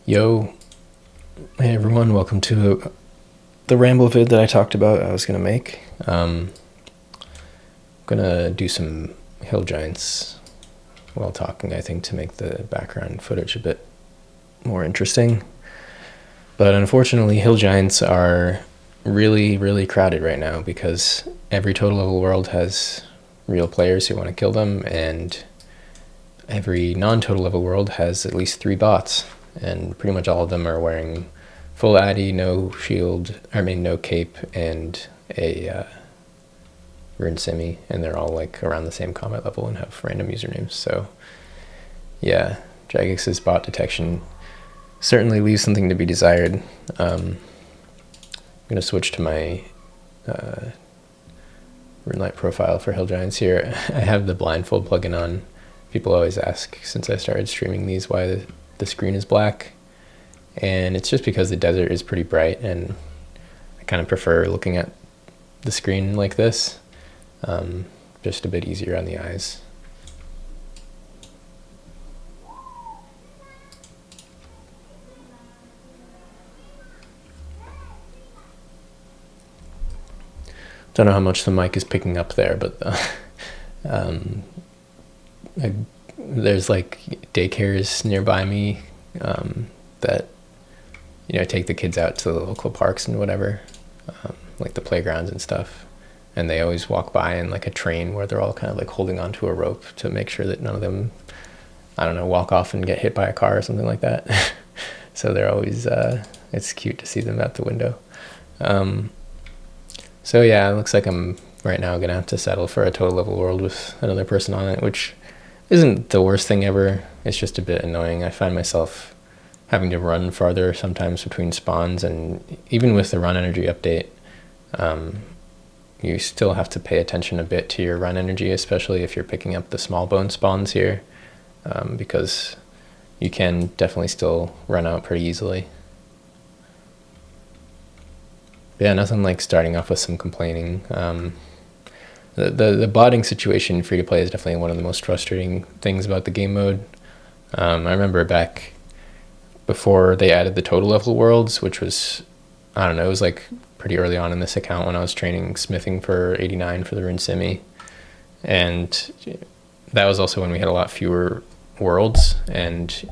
Yo, hey everyone, welcome to the ramble vid that I talked about I was going to make. I'm going to do some hill giants while talking, I think, to make the background footage a bit more interesting. But unfortunately, hill giants are really crowded right now because every total level world has real players who want to kill them, and every non-total level world has at least 3 bots. And pretty much all of them are wearing full addy, no shield, no cape, and a rune simi, and they're all like around the same combat level and have random usernames. So yeah, Jagex's bot detection certainly leaves something to be desired. I'm gonna switch to my RuneLite profile for hill giants here. I have the blindfold plugin on. People always ask, since I started streaming these, why the screen is black, and it's just because the desert is pretty bright and I kind of prefer looking at the screen like this, just a bit easier on the eyes. Don't know how much the mic is picking up there, but there's like daycares nearby me that, you know, take the kids out to the local parks and whatever, like the playgrounds and stuff, and they always walk by in like a train where they're all kind of like holding onto a rope to make sure that none of them, I don't know, walk off and get hit by a car or something like that. So they're always it's cute to see them out the window. So yeah, it looks like I'm right now gonna have to settle for a total level world with another person on it, which isn't the worst thing ever. It's just a bit annoying. I find myself having to run farther sometimes between spawns, and even with the run energy update, you still have to pay attention a bit to your run energy, especially if you're picking up the small bone spawns here, because you can definitely still run out pretty easily. But yeah, nothing like starting off with some complaining. The botting situation free to play is definitely one of the most frustrating things about the game mode. I remember back before they added the total level worlds, which was, I don't know, it was like pretty early on in this account when I was training smithing for 89 for the rune simi, and that was also when we had a lot fewer worlds, and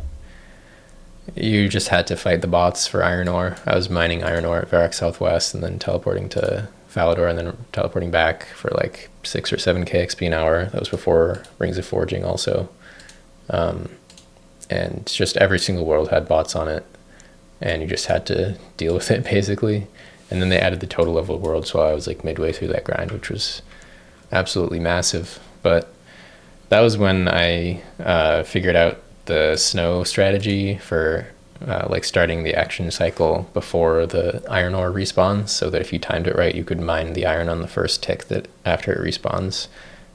you just had to fight the bots for iron ore. I was mining iron ore at Varrock Southwest and then teleporting to Falador and then teleporting back for like 6 or 7k XP an hour. That was before Rings of Forging also. And just every single world had bots on it, and you just had to deal with it basically. And then they added the total level world, so I was like midway through that grind, which was absolutely massive. But that was when I figured out the snow strategy for like starting the action cycle before the iron ore respawns, so that if you timed it right, you could mine the iron on the first tick that after it respawns,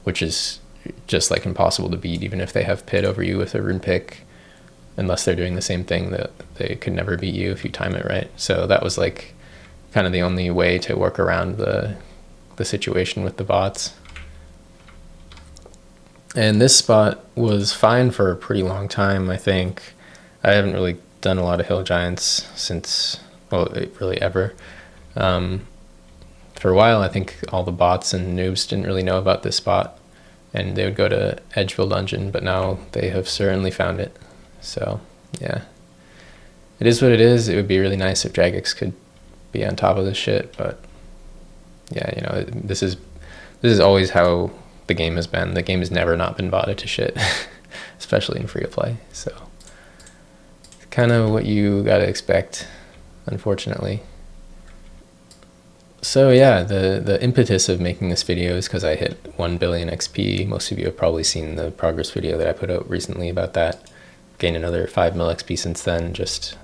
which is just like impossible to beat even if they have pit over you with a rune pick, unless they're doing the same thing. That they could never beat you if you time it right. So that was like kind of the only way to work around the situation with the bots. And this spot was fine for a pretty long time, I think. I haven't really done a lot of hill giants since, well, really ever. For a while, I think all the bots and noobs didn't really know about this spot, and they would go to Edgeville Dungeon, but now they have certainly found it. So yeah, it is what it is. It would be really nice if Jagex could be on top of this shit, but yeah, you know, this is always how the game has been. The game has never not been botted to shit, especially in free to play. So it's kind of what you gotta expect, unfortunately. So yeah, the impetus of making this video is because I hit 1 billion XP. Most of you have probably seen the progress video that I put out recently about that. Gained another 5 mil XP since then, just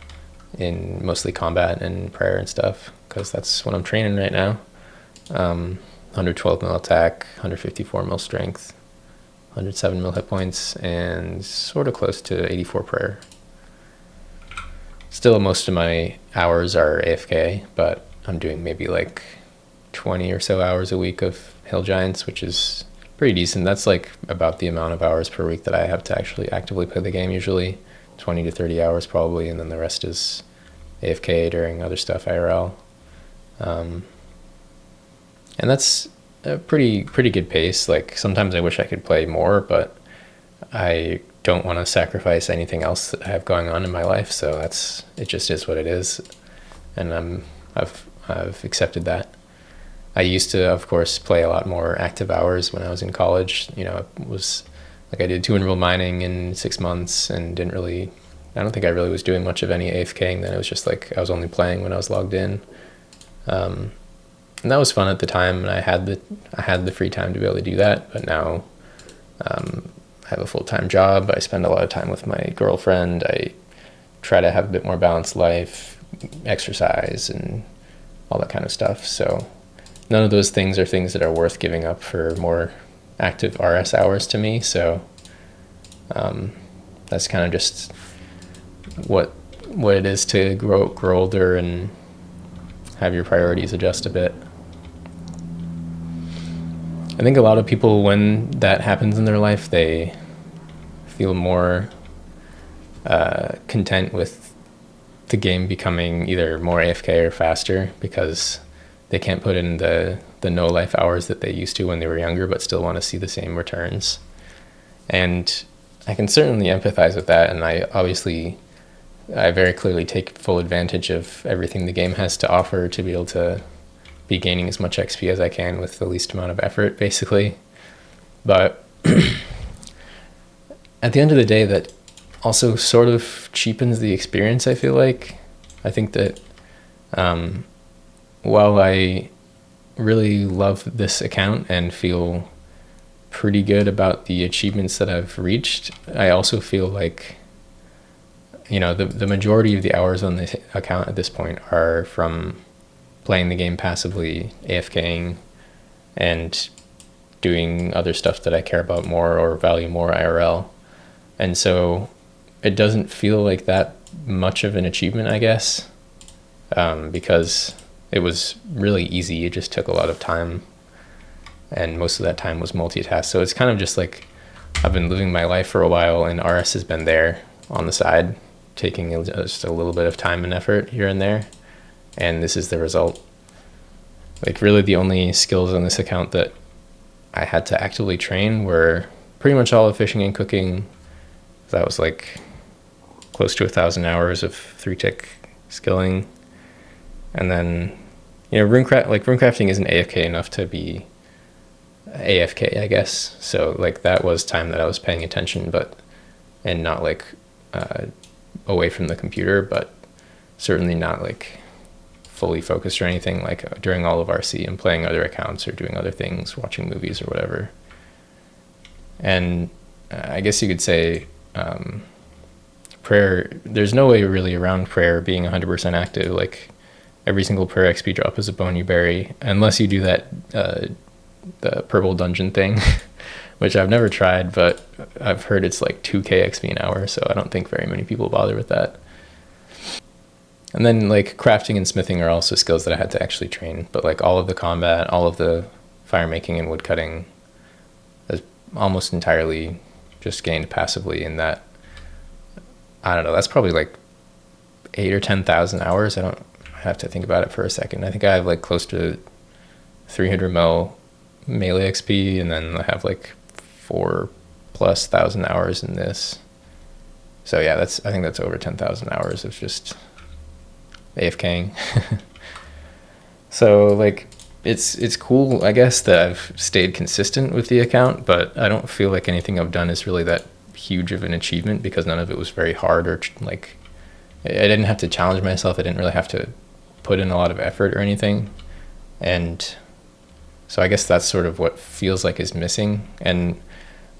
in mostly combat and prayer and stuff, because that's what I'm training right now. 112 mil attack, 154 mil strength, 107 mil hit points, and sort of close to 84 prayer. Still, most of my hours are AFK, but I'm doing maybe like 20 or so hours a week of hill giants, which is pretty decent. That's like about the amount of hours per week that I have to actually actively play the game usually. 20 to 30 hours probably, and then the rest is AFK during other stuff, IRL. And that's a pretty good pace. Like sometimes I wish I could play more, but I don't want to sacrifice anything else that I have going on in my life, so it just is what it is, and I've accepted that. I used to, of course, play a lot more active hours when I was in college. You know, it was like I did 2 interval mining in 6 months and I don't think I really was doing much of any AFKing then. It was just like I was only playing when I was logged in. And that was fun at the time, and I had the free time to be able to do that, but now I have a full-time job. I spend a lot of time with my girlfriend. I try to have a bit more balanced life, exercise, and all that kind of stuff. So none of those things are things that are worth giving up for more active RS hours to me. So that's kind of just what it is to grow older and have your priorities adjust a bit. I think a lot of people, when that happens in their life, they feel more content with the game becoming either more AFK or faster, because they can't put in the no life hours that they used to when they were younger, but still want to see the same returns. And I can certainly empathize with that, and I very clearly take full advantage of everything the game has to offer to be able to be gaining as much XP as I can with the least amount of effort, basically. But at the end of the day, that also sort of cheapens the experience, I feel like. I think that while I really love this account and feel pretty good about the achievements that I've reached, I also feel like, you know, the majority of the hours on the account at this point are from playing the game passively, AFKing, and doing other stuff that I care about more or value more IRL. And so it doesn't feel like that much of an achievement, I guess, because it was really easy. It just took a lot of time, and most of that time was multitask. So it's kind of just like I've been living my life for a while, and RS has been there on the side, taking just a little bit of time and effort here and there, and this is the result. Like really the only skills on this account that I had to actively train were pretty much all of fishing and cooking. That was like close to 1,000 hours of 3-tick skilling. And then, you know, runecrafting isn't AFK enough to be AFK, I guess. So like that was time that I was paying attention, and not like away from the computer, but certainly not like fully focused or anything. Like during all of RC, I'm playing other accounts or doing other things, watching movies or whatever. And I guess you could say prayer, there's no way really around prayer being 100% active. Like every single prayer XP drop is a bone you bury, unless you do that the purple dungeon thing, which I've never tried, but I've heard it's like 2k XP an hour, so I don't think very many people bother with that. And then like crafting and smithing are also skills that I had to actually train, but like all of the combat, all of the fire making and wood cutting is almost entirely just gained passively in that. I don't know, that's probably like 8 or 10,000 hours. I have to think about it for a second. I think I have like close to 300 melee XP, and then I have like 4,000+ hours in this. So yeah, I think that's over 10,000 hours of just AFKing. So like it's cool, I guess, that I've stayed consistent with the account, but I don't feel like anything I've done is really that huge of an achievement, because none of it was very hard, or like I didn't have to challenge myself. I didn't really have to put in a lot of effort or anything. And so I guess that's sort of what feels like is missing. And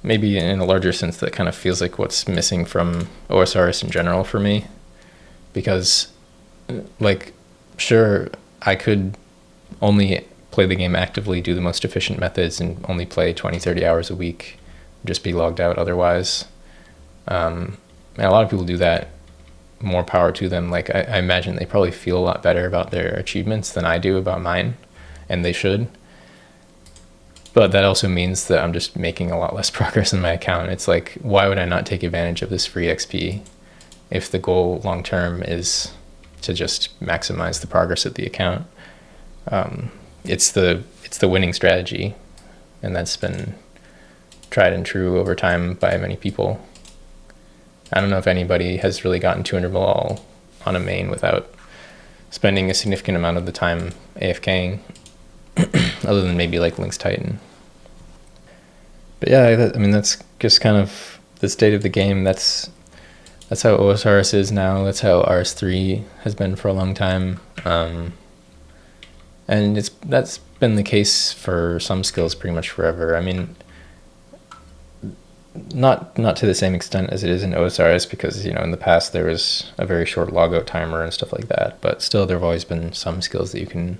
maybe in a larger sense, that kind of feels like what's missing from OSRS in general for me. Because like, sure, I could only play the game actively, do the most efficient methods, and only play 20-30 hours a week, just be logged out otherwise. And a lot of people do that. More power to them. Like I imagine they probably feel a lot better about their achievements than I do about mine, and they should. But that also means that I'm just making a lot less progress in my account. It's like, why would I not take advantage of this free XP if the goal long term is to just maximize the progress of the account, it's the winning strategy, and that's been tried and true over time by many people. I don't know if anybody has really gotten 200 mil on a main without spending a significant amount of the time AFKing, other than maybe like Lynx Titan. But yeah, I mean, that's just kind of the state of the game. That's how OSRS is now. That's how RS3 has been for a long time. And that's been the case for some skills pretty much forever. I mean, not to the same extent as it is in OSRS, because, you know, in the past there was a very short logout timer and stuff like that, but still there have always been some skills that you can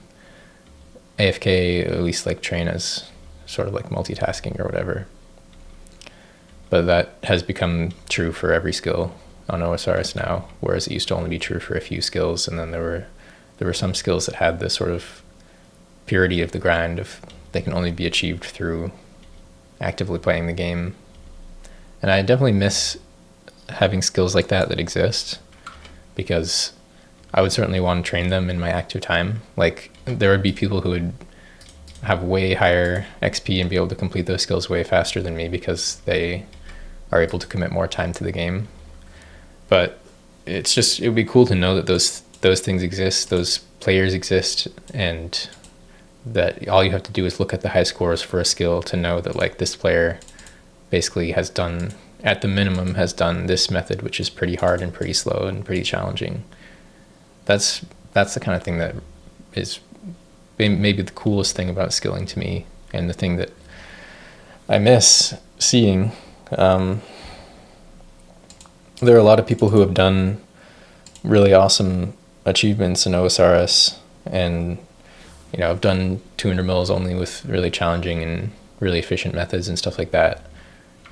AFK, at least like train as sort of like multitasking or whatever. But that has become true for every skill on OSRS now, whereas it used to only be true for a few skills, and then there were some skills that had this sort of purity of the grind of they can only be achieved through actively playing the game. And I definitely miss having skills like that exist, because I would certainly want to train them in my active time. Like, there would be people who would have way higher XP and be able to complete those skills way faster than me because they are able to commit more time to the game. But it would be cool to know that those things exist, those players exist, and that all you have to do is look at the high scores for a skill to know that, like, this player basically has done, at the minimum, has done this method, which is pretty hard and pretty slow and pretty challenging. That's the kind of thing that is maybe the coolest thing about skilling to me, and the thing that I miss seeing. There are a lot of people who have done really awesome achievements in OSRS, and, you know, have done 200 mils only with really challenging and really efficient methods and stuff like that,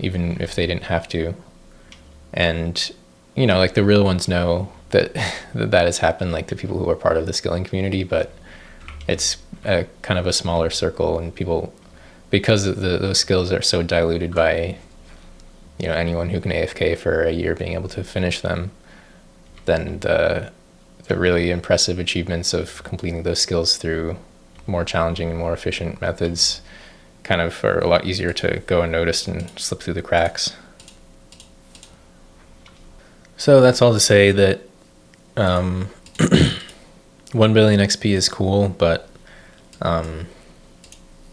even if they didn't have to. And, you know, like, the real ones know that that has happened, like the people who are part of the skilling community, but it's a kind of a smaller circle, and people, because those skills are so diluted by, you know, anyone who can AFK for a year being able to finish them, then the really impressive achievements of completing those skills through more challenging and more efficient methods kind of are a lot easier to go unnoticed and slip through the cracks. So that's all to say that 1 billion XP is cool, but and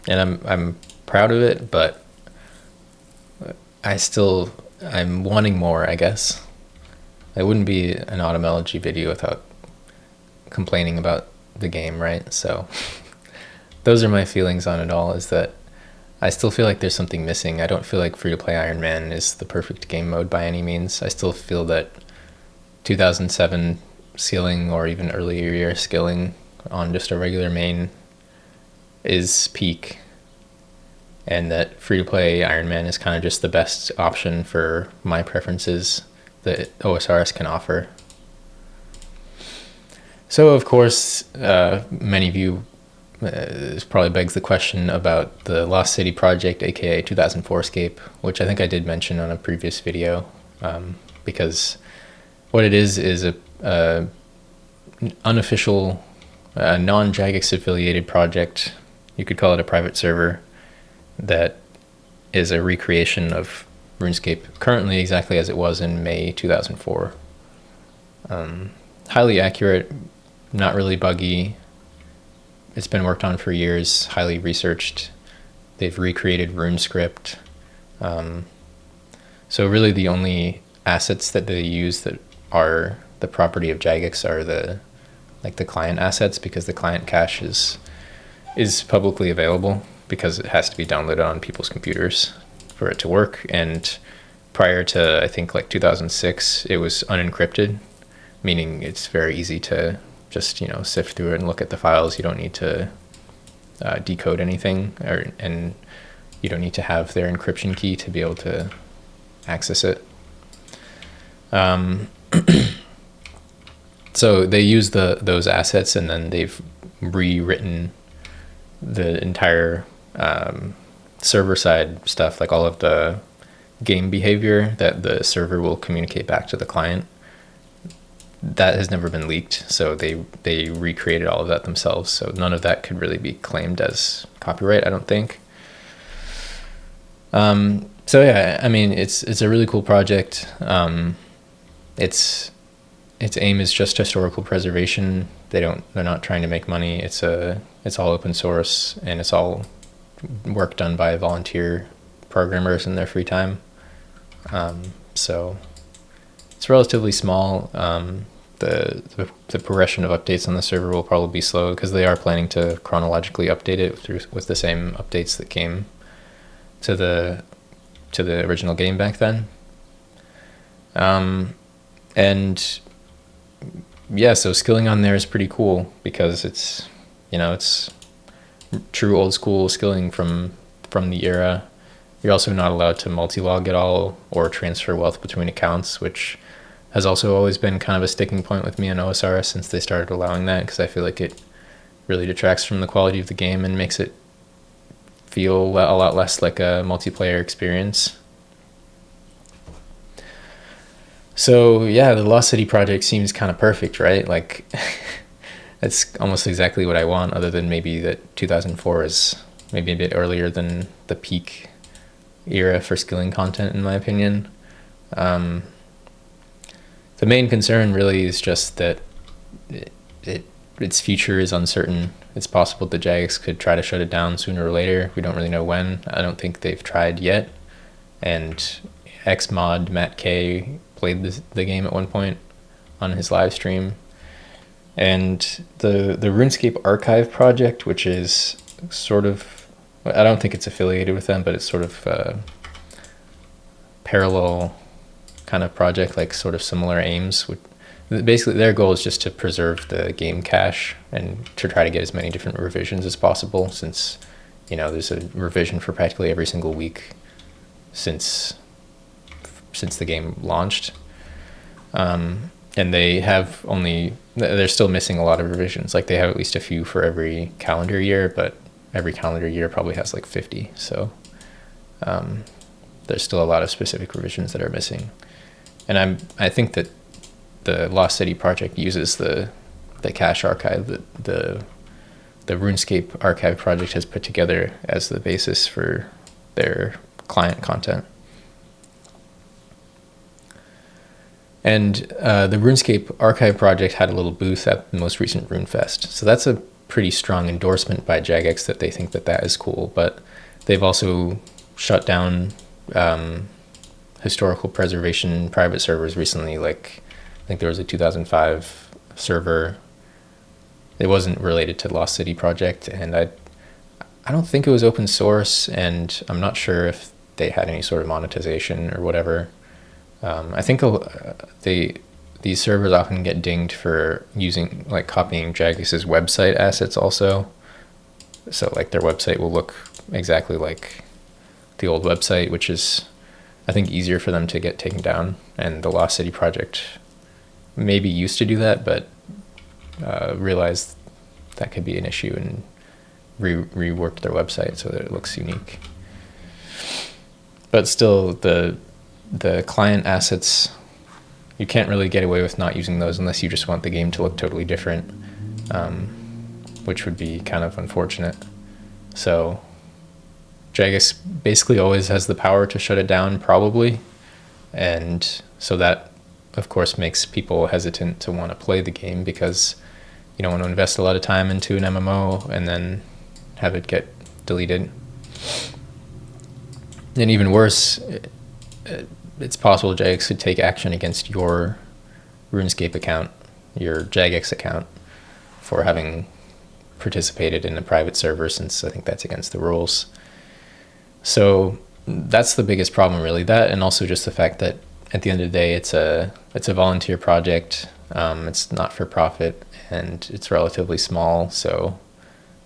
I'm proud of it, but I'm wanting more, I guess. It wouldn't be an Automology video without complaining about the game, right? So those are my feelings on it all, is that I still feel like there's something missing. I don't feel like free-to-play Iron Man is the perfect game mode by any means. I still feel that 2007 skilling, or even earlier year skilling on just a regular main, is peak, and that free-to-play Iron Man is kind of just the best option for my preferences that OSRS can offer. So, of course, many of you, this probably begs the question about the Lost City project, aka 2004scape, which I think I did mention on a previous video, because what it is a unofficial, non-Jagex affiliated project. You could call it a private server that is a recreation of RuneScape, currently exactly as it was in May 2004. Highly accurate, not really buggy. It's been worked on for years, highly researched. They've recreated RuneScript. So really the only assets that they use that are the property of Jagex are the client assets, because the client cache is publicly available, because it has to be downloaded on people's computers for it to work. And prior to, I think, like 2006, it was unencrypted, meaning it's very easy to just, you know, sift through it and look at the files. You don't need to decode anything, and you don't need to have their encryption key to be able to access it. So they use those assets, and then they've rewritten the entire server side stuff, like all of the game behavior that the server will communicate back to the client. that has never been leaked, so they recreated all of that themselves, so none of that could really be claimed as copyright, I don't think. So yeah, I mean, it's a really cool project. Its aim is just historical preservation. They're not trying to make money. It's all open source, and it's all work done by volunteer programmers in their free time. So it's relatively small. The progression of updates on the server will probably be slow because they are planning to chronologically update it with the same updates that came to the original game back then. And yeah, so skilling on there is pretty cool because it's true old school skilling from the era. You're also not allowed to multi-log at all or transfer wealth between accounts, which has also always been kind of a sticking point with me in OSRS since they started allowing that, because I feel like it really detracts from the quality of the game and makes it feel a lot less like a multiplayer experience. So yeah, the Lost City project seems kind of perfect, right? Like that's almost exactly what I want, other than maybe that 2004 is maybe a bit earlier than the peak era for skilling content, in my opinion. The main concern really is just that its future is uncertain. It's possible that Jagex could try to shut it down sooner or later. We don't really know when. I don't think they've tried yet. And Xmod Matt K played the game at one point on his live stream. And the RuneScape Archive project, which is sort of, I don't think it's affiliated with them, but it's sort of a parallel kind of project, like sort of similar aims. Basically their goal is just to preserve the game cache and to try to get as many different revisions as possible, since there's a revision for practically every single week since the game launched. And they're still missing a lot of revisions. Like they have at least a few for every calendar year, but every calendar year probably has like 50. So there's still a lot of specific revisions that are missing. And I think that the Lost City project uses the cache archive that the RuneScape Archive project has put together as the basis for their client content. And the RuneScape Archive project had a little booth at the most recent RuneFest. So that's a pretty strong endorsement by Jagex that they think that is cool. But they've also shut down historical preservation private servers recently. Like I think there was a 2005 server. It wasn't related to the Lost City project, and I don't think it was open source, and I'm not sure if they had any sort of monetization or whatever. I think these servers often get dinged for copying Jagex's website assets also. So like their website will look exactly like the old website, which is, I think, easier for them to get taken down. And the Lost City project maybe used to do that, but realized that could be an issue and reworked their website so that it looks unique. But still, the client assets, you can't really get away with not using those unless you just want the game to look totally different, which would be kind of unfortunate. So Jagex basically always has the power to shut it down, probably, and so that of course makes people hesitant to want to play the game, because you don't want to invest a lot of time into an MMO and then have it get deleted. And even worse, it's possible Jagex could take action against your RuneScape account, your Jagex account, for having participated in a private server, since I think that's against the rules. So that's the biggest problem, really. That, and also just the fact that at the end of the day, it's a volunteer project. It's not for profit, and it's relatively small. So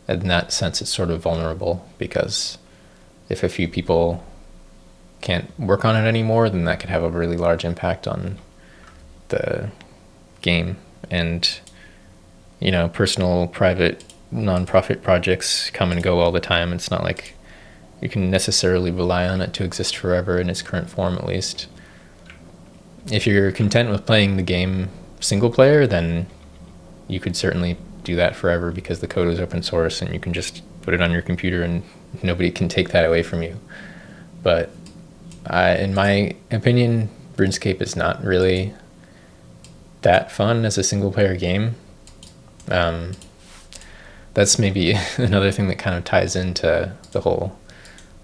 in that sense, it's sort of vulnerable, because if a few people can't work on it anymore, then that could have a really large impact on the game. And personal, private, non-profit projects come and go all the time. It's not like you can necessarily rely on it to exist forever, in its current form at least. If you're content with playing the game single player, then you could certainly do that forever because the code is open source and you can just put it on your computer and nobody can take that away from you. But in my opinion, RuneScape is not really that fun as a single player game. That's maybe another thing that kind of ties into the whole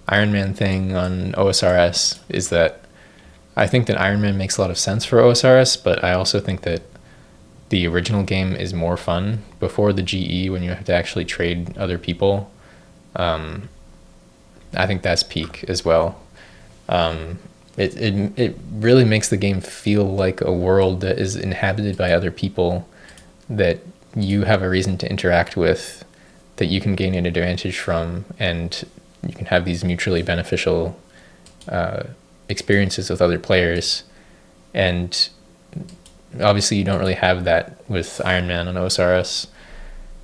Iron Man thing on OSRS, is that I think that Iron Man makes a lot of sense for OSRS, but I also think that the original game is more fun before the GE, when you have to actually trade other people. I think that's peak as well. It really makes the game feel like a world that is inhabited by other people that you have a reason to interact with, that you can gain an advantage from, and you can have these mutually beneficial experiences with other players. And obviously you don't really have that with Iron Man on OSRS,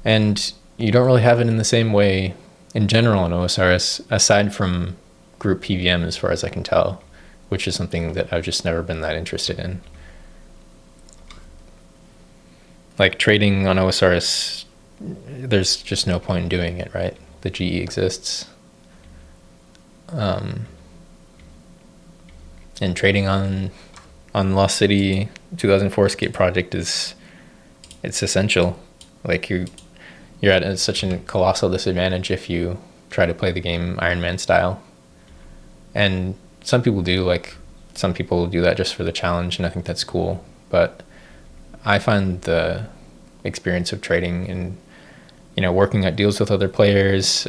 and you don't really have it in the same way in general on OSRS, aside from group PVM, as far as I can tell, which is something that I've just never been that interested in. Like trading on OSRS, there's just no point in doing it, right? The GE exists. And trading on Lost City 2004 Escape Project it's essential. Like you're at such a colossal disadvantage if you try to play the game Iron Man style. And some people do, like some people do that just for the challenge, and I think that's cool. But I find the experience of trading and, you know, working out deals with other players,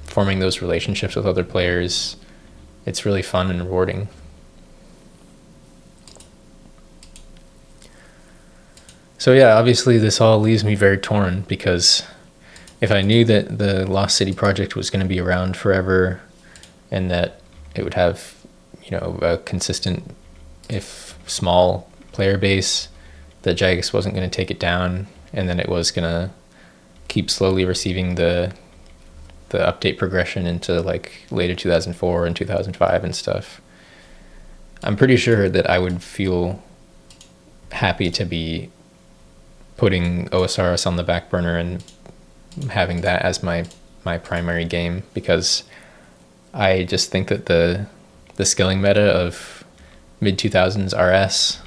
forming those relationships with other players, it's really fun and rewarding. So yeah, obviously this all leaves me very torn, because if I knew that the Lost City project was going to be around forever and that it would have, you know, a consistent, if small, player base, that Jagex wasn't going to take it down, and then it was going to keep slowly receiving the update progression into like later 2004 and 2005 and stuff, I'm pretty sure that I would feel happy to be putting OSRS on the back burner and having that as my primary game, because I just think that the skilling meta of mid-2000s RS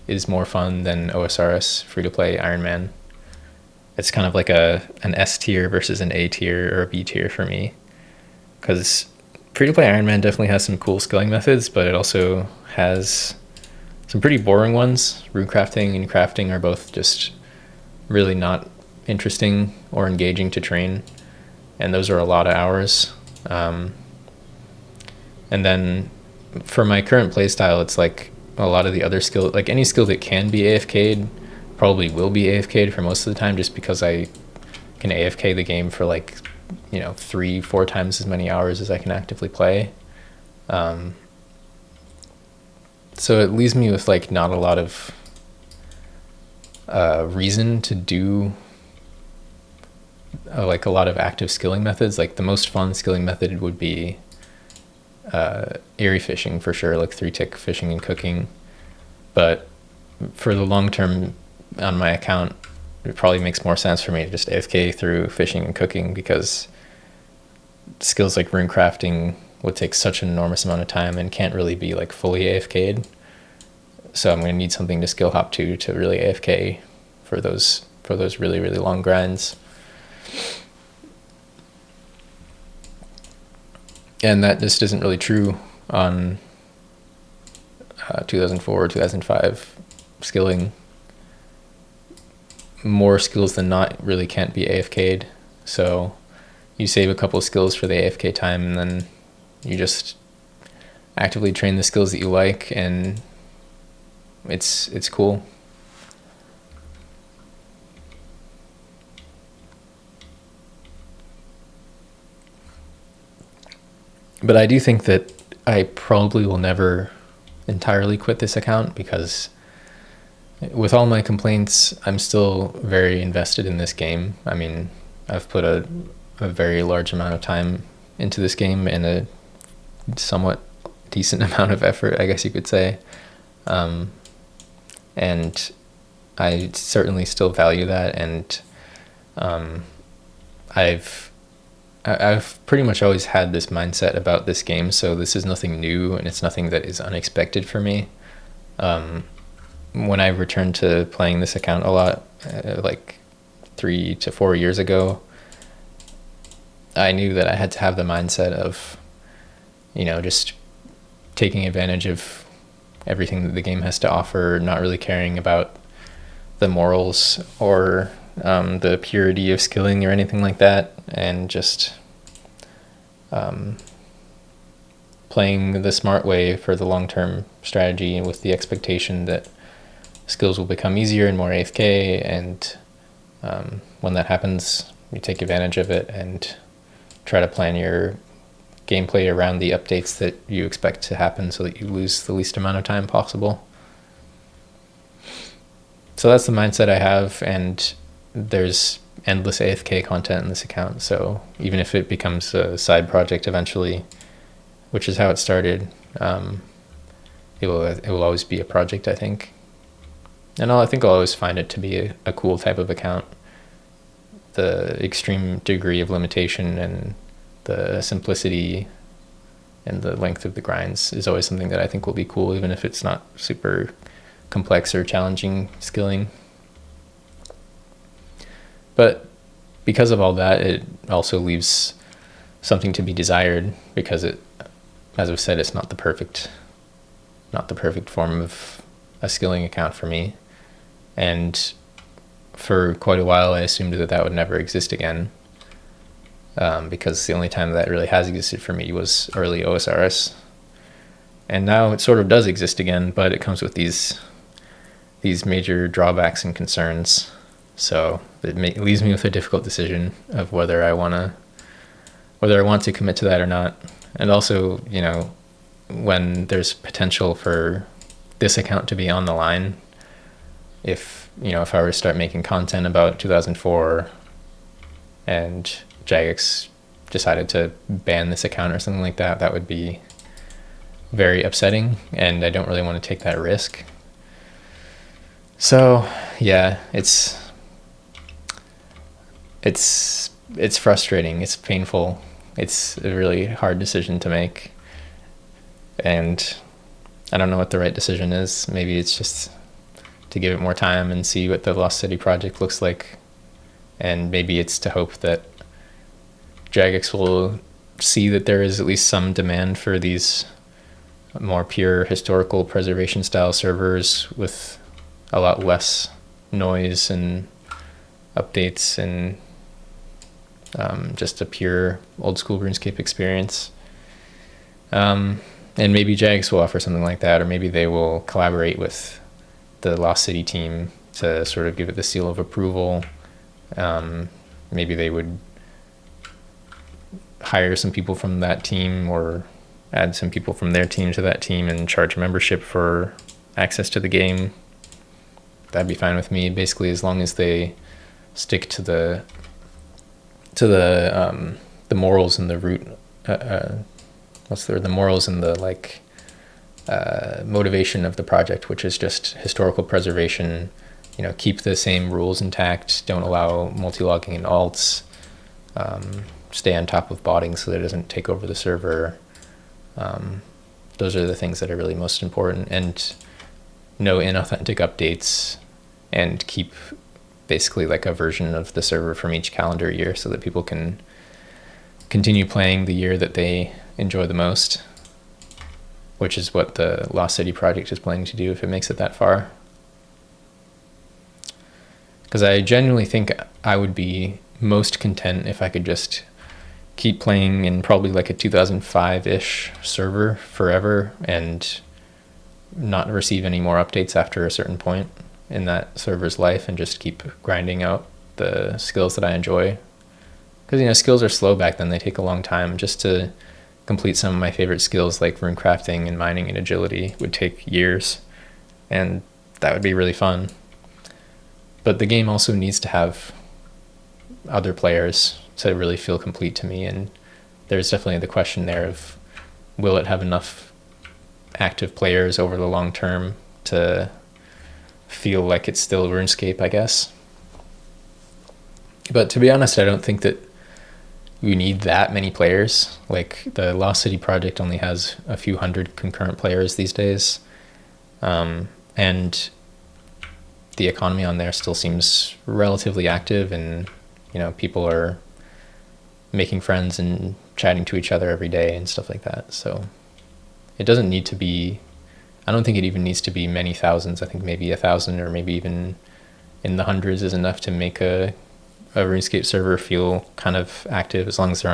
is more fun than OSRS free-to-play Iron Man. It's kind of like an S tier versus an A tier or a B tier for me, because free-to-play Iron Man definitely has some cool skilling methods, but it also has some pretty boring ones. Rune crafting and crafting are both just really not interesting or engaging to train, and those are a lot of hours. And then for my current playstyle, it's like a lot of the other skill, like any skill that can be AFK'd probably will be AFK'd for most of the time, just because I can AFK the game for like, you know, 3-4 times as many hours as I can actively play. So it leaves me with like not a lot of reason to do like a lot of active skilling methods. Like the most fun skilling method would be Eerie fishing for sure, like 3-tick fishing and cooking. But for the long term on my account, it probably makes more sense for me to just AFK through fishing and cooking, because skills like rune crafting would take such an enormous amount of time and can't really be like fully AFK'd. So I'm going to need something to skill hop to really AFK for those really, really long grinds. And that just isn't really true on 2004 or 2005 skilling. More skills than not really can't be AFK'd. So you save a couple of skills for the AFK time, and then you just actively train the skills that you like, and it's cool. But I do think that I probably will never entirely quit this account, because with all my complaints, I'm still very invested in this game. I mean, I've put a very large amount of time into this game and a somewhat decent amount of effort, I guess you could say. And I certainly still value that, and I've pretty much always had this mindset about this game, so this is nothing new, and it's nothing that is unexpected for me. When I returned to playing this account a lot, like 3 to 4 years ago, I knew that I had to have the mindset of, just taking advantage of everything that the game has to offer, not really caring about the morals or the purity of skilling or anything like that, and just playing the smart way for the long-term strategy with the expectation that skills will become easier and more AFK, and when that happens, you take advantage of it and try to plan your gameplay around the updates that you expect to happen so that you lose the least amount of time possible. So that's the mindset I have, and there's endless AFK content in this account, so even if it becomes a side project eventually, which is how it started, it will always be a project, I think. And I think I'll always find it to be a cool type of account. The extreme degree of limitation and the simplicity and the length of the grinds is always something that I think will be cool, even if it's not super complex or challenging skilling. But because of all that, it also leaves something to be desired, because it, as I've said, it's not the perfect form of a skilling account for me. And for quite a while, I assumed that would never exist again, because the only time that really has existed for me was early OSRS. And now it sort of does exist again, but it comes with these major drawbacks and concerns. So it leaves me with a difficult decision of whether I want to commit to that or not. And also, when there's potential for this account to be on the line, if I were to start making content about 2004 and Jagex decided to ban this account or something like that, that would be very upsetting, and I don't really want to take that risk. So yeah, it's frustrating, it's painful, it's a really hard decision to make, and I don't know what the right decision is. Maybe it's just to give it more time and see what the Lost City project looks like, and maybe it's to hope that Jagex will see that there is at least some demand for these more pure historical preservation style servers with a lot less noise and updates and just a pure old school RuneScape experience. And maybe Jagex will offer something like that, or maybe they will collaborate with the Lost City team to sort of give it the seal of approval. Maybe they would hire some people from that team or add some people from their team to that team and charge membership for access to the game. That'd be fine with me, basically, as long as they stick to the morals and the root. The morals and the motivation of the project, which is just historical preservation. Keep the same rules intact. Don't allow multi-logging and alts. Stay on top of botting so that it doesn't take over the server. Those are the things that are really most important, and no inauthentic updates, and keep basically like a version of the server from each calendar year so that people can continue playing the year that they enjoy the most, which is what the Lost City project is planning to do if it makes it that far. Because I genuinely think I would be most content if I could just keep playing in probably like a 2005-ish server forever and not receive any more updates after a certain point in that server's life, and just keep grinding out the skills that I enjoy. Because skills are slow back then. They take a long time. Just to complete some of my favorite skills like rune crafting and mining and agility would take years, and that would be really fun. But the game also needs to have other players to really feel complete to me, and there's definitely the question there of, will it have enough active players over the long term to feel like it's still RuneScape, I guess. But to be honest, I don't think that you need that many players. Like, the Lost City project only has a few hundred concurrent players these days. And the economy on there still seems relatively active, and, you know, people are making friends and chatting to each other every day and stuff like that. So it doesn't need to be, I don't think it even needs to be many thousands. I think maybe 1,000 or maybe even in the hundreds is enough to make a RuneScape server feel kind of active, as long as there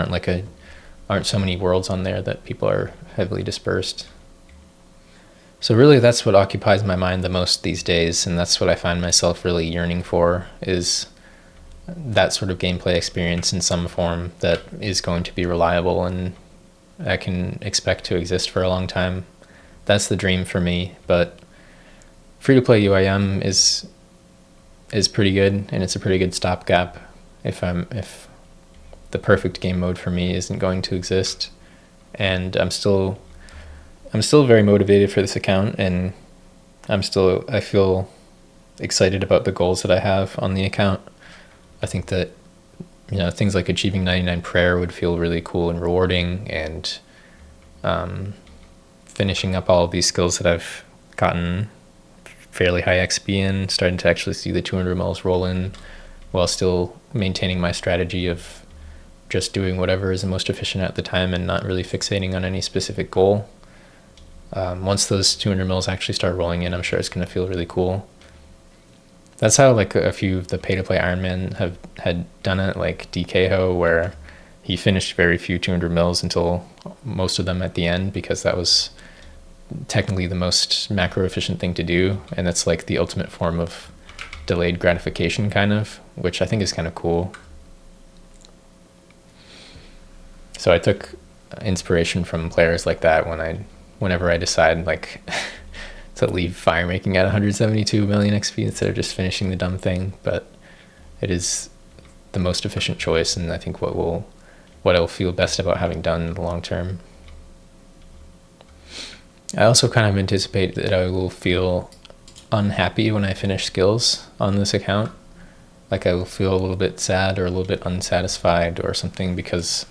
aren't so many worlds on there that people are heavily dispersed. So really that's what occupies my mind the most these days, and that's what I find myself really yearning for, is that sort of gameplay experience in some form that is going to be reliable and I can expect to exist for a long time. That's the dream for me. But free-to-play UIM is pretty good, and it's a pretty good stopgap if the perfect game mode for me isn't going to exist. And I'm still very motivated for this account, and I feel excited about the goals that I have on the account. I think that, you know, things like achieving 99 prayer would feel really cool and rewarding, and finishing up all of these skills that I've gotten fairly high XP in, starting to actually see the 200 mils roll in while still maintaining my strategy of just doing whatever is the most efficient at the time and not really fixating on any specific goal. Once those 200 mils actually start rolling in, I'm sure it's going to feel really cool. That's how like a few of the pay-to-play Ironman had done it, like DKho, where he finished very few 200 mils until most of them at the end, because that was technically the most macro efficient thing to do, and that's like the ultimate form of delayed gratification, kind of, which I think is kind of cool. So I took inspiration from players like that whenever I decide like to leave fire making at 172 million XP instead of just finishing the dumb thing. But it is the most efficient choice, and I think what I'll feel best about having done in the long term. I also kind of anticipate that I will feel unhappy when I finish skills on this account. Like, I will feel a little bit sad or a little bit unsatisfied or something, because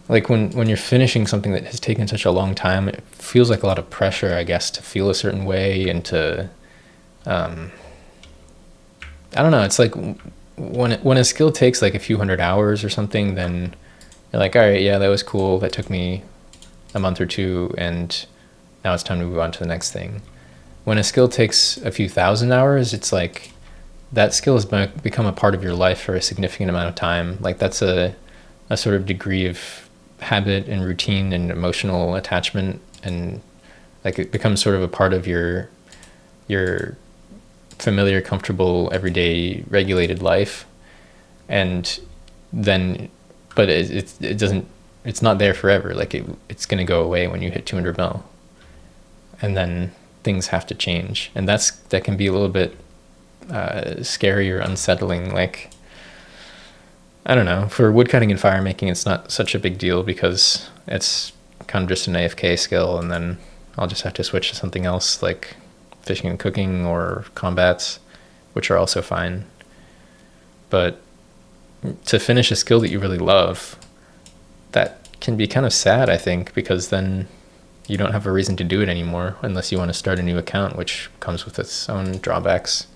like when you're finishing something that has taken such a long time, it feels like a lot of pressure, I guess, to feel a certain way and to, I don't know. It's like when a skill takes like a few hundred hours or something, then you're like, all right, yeah, that was cool. That took me a month or two, and now it's time to move on to the next thing. When a skill takes a few thousand hours, it's like that skill has become a part of your life for a significant amount of time. Like, that's a sort of degree of habit and routine and emotional attachment, and like it becomes sort of a part of your familiar, comfortable, everyday, regulated life. And then, but it doesn't, it's not there forever. Like it's going to go away when you hit 200 mil, and then things have to change, and that can be a little bit scary or unsettling. Like, I don't know, for woodcutting and fire making, it's not such a big deal because it's kind of just an AFK skill, and then I'll just have to switch to something else like fishing and cooking or combats, which are also fine. But to finish a skill that you really love, that can be kind of sad, I think, because then you don't have a reason to do it anymore unless you want to start a new account, which comes with its own drawbacks.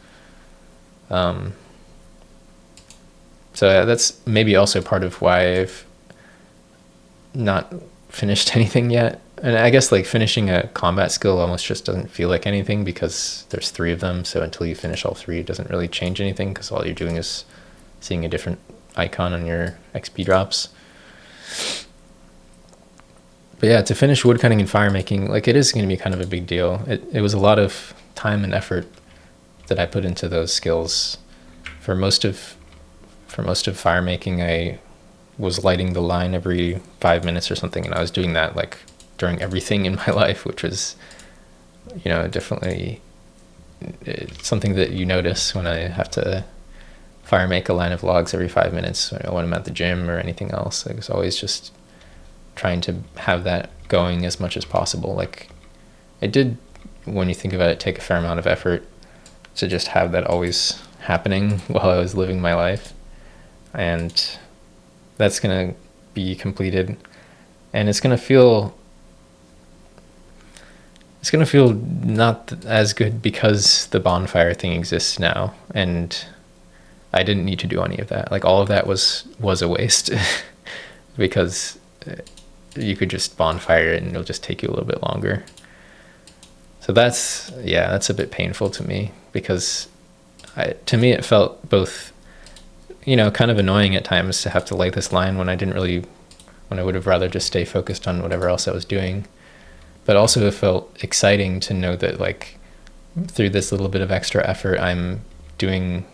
So that's maybe also part of why I've not finished anything yet. And I guess like finishing a combat skill almost just doesn't feel like anything because there's 3 of them. So until you finish all 3, it doesn't really change anything because all you're doing is seeing a different icon on your XP drops. But yeah, to finish woodcutting and fire making, like, it is going to be kind of a big deal. It was a lot of time and effort that I put into those skills. For most of fire making, I was lighting the line every 5 minutes or something, and I was doing that like during everything in my life, which was, you know, definitely something that you notice when I have to fire make a line of logs every 5 minutes when I'm at the gym or anything else. I was always just trying to have that going as much as possible. Like, it did, when you think about it, take a fair amount of effort to just have that always happening while I was living my life. And that's going to be completed. And it's going to feel not as good because the bonfire thing exists now. And I didn't need to do any of that. Like, all of that was a waste because you could just bonfire it and it'll just take you a little bit longer. So that's a bit painful to me, because to me it felt both, kind of annoying at times to have to light this line when I would have rather just stay focused on whatever else I was doing. But also it felt exciting to know that, like, through this little bit of extra effort, I'm doing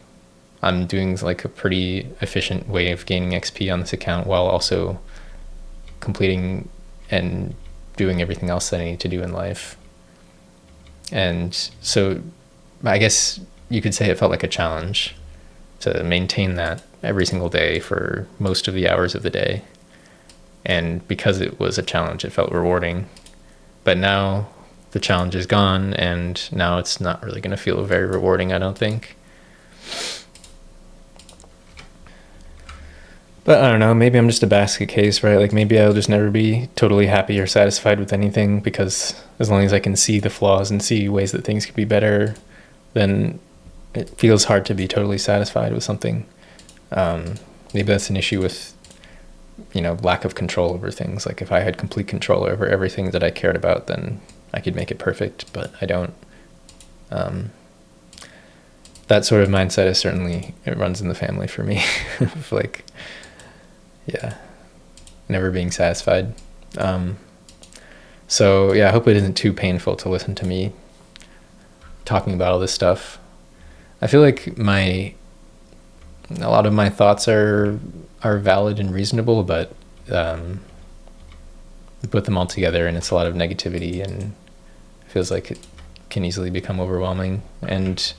like a pretty efficient way of gaining XP on this account, while also completing and doing everything else that I need to do in life. And so I guess you could say it felt like a challenge to maintain that every single day for most of the hours of the day. And because it was a challenge, it felt rewarding. But now the challenge is gone, and now it's not really going to feel very rewarding, I don't think. But I don't know, maybe I'm just a basket case, right? Like, maybe I'll just never be totally happy or satisfied with anything, because as long as I can see the flaws and see ways that things could be better, then it feels hard to be totally satisfied with something. Maybe that's an issue with, lack of control over things. Like, if I had complete control over everything that I cared about, then I could make it perfect, but I don't. That sort of mindset is certainly, it runs in the family for me. Like, never being satisfied. So I hope it isn't too painful to listen to me talking about all this stuff. I feel like a lot of my thoughts are valid and reasonable, but we put them all together and it's a lot of negativity, and it feels like it can easily become overwhelming. And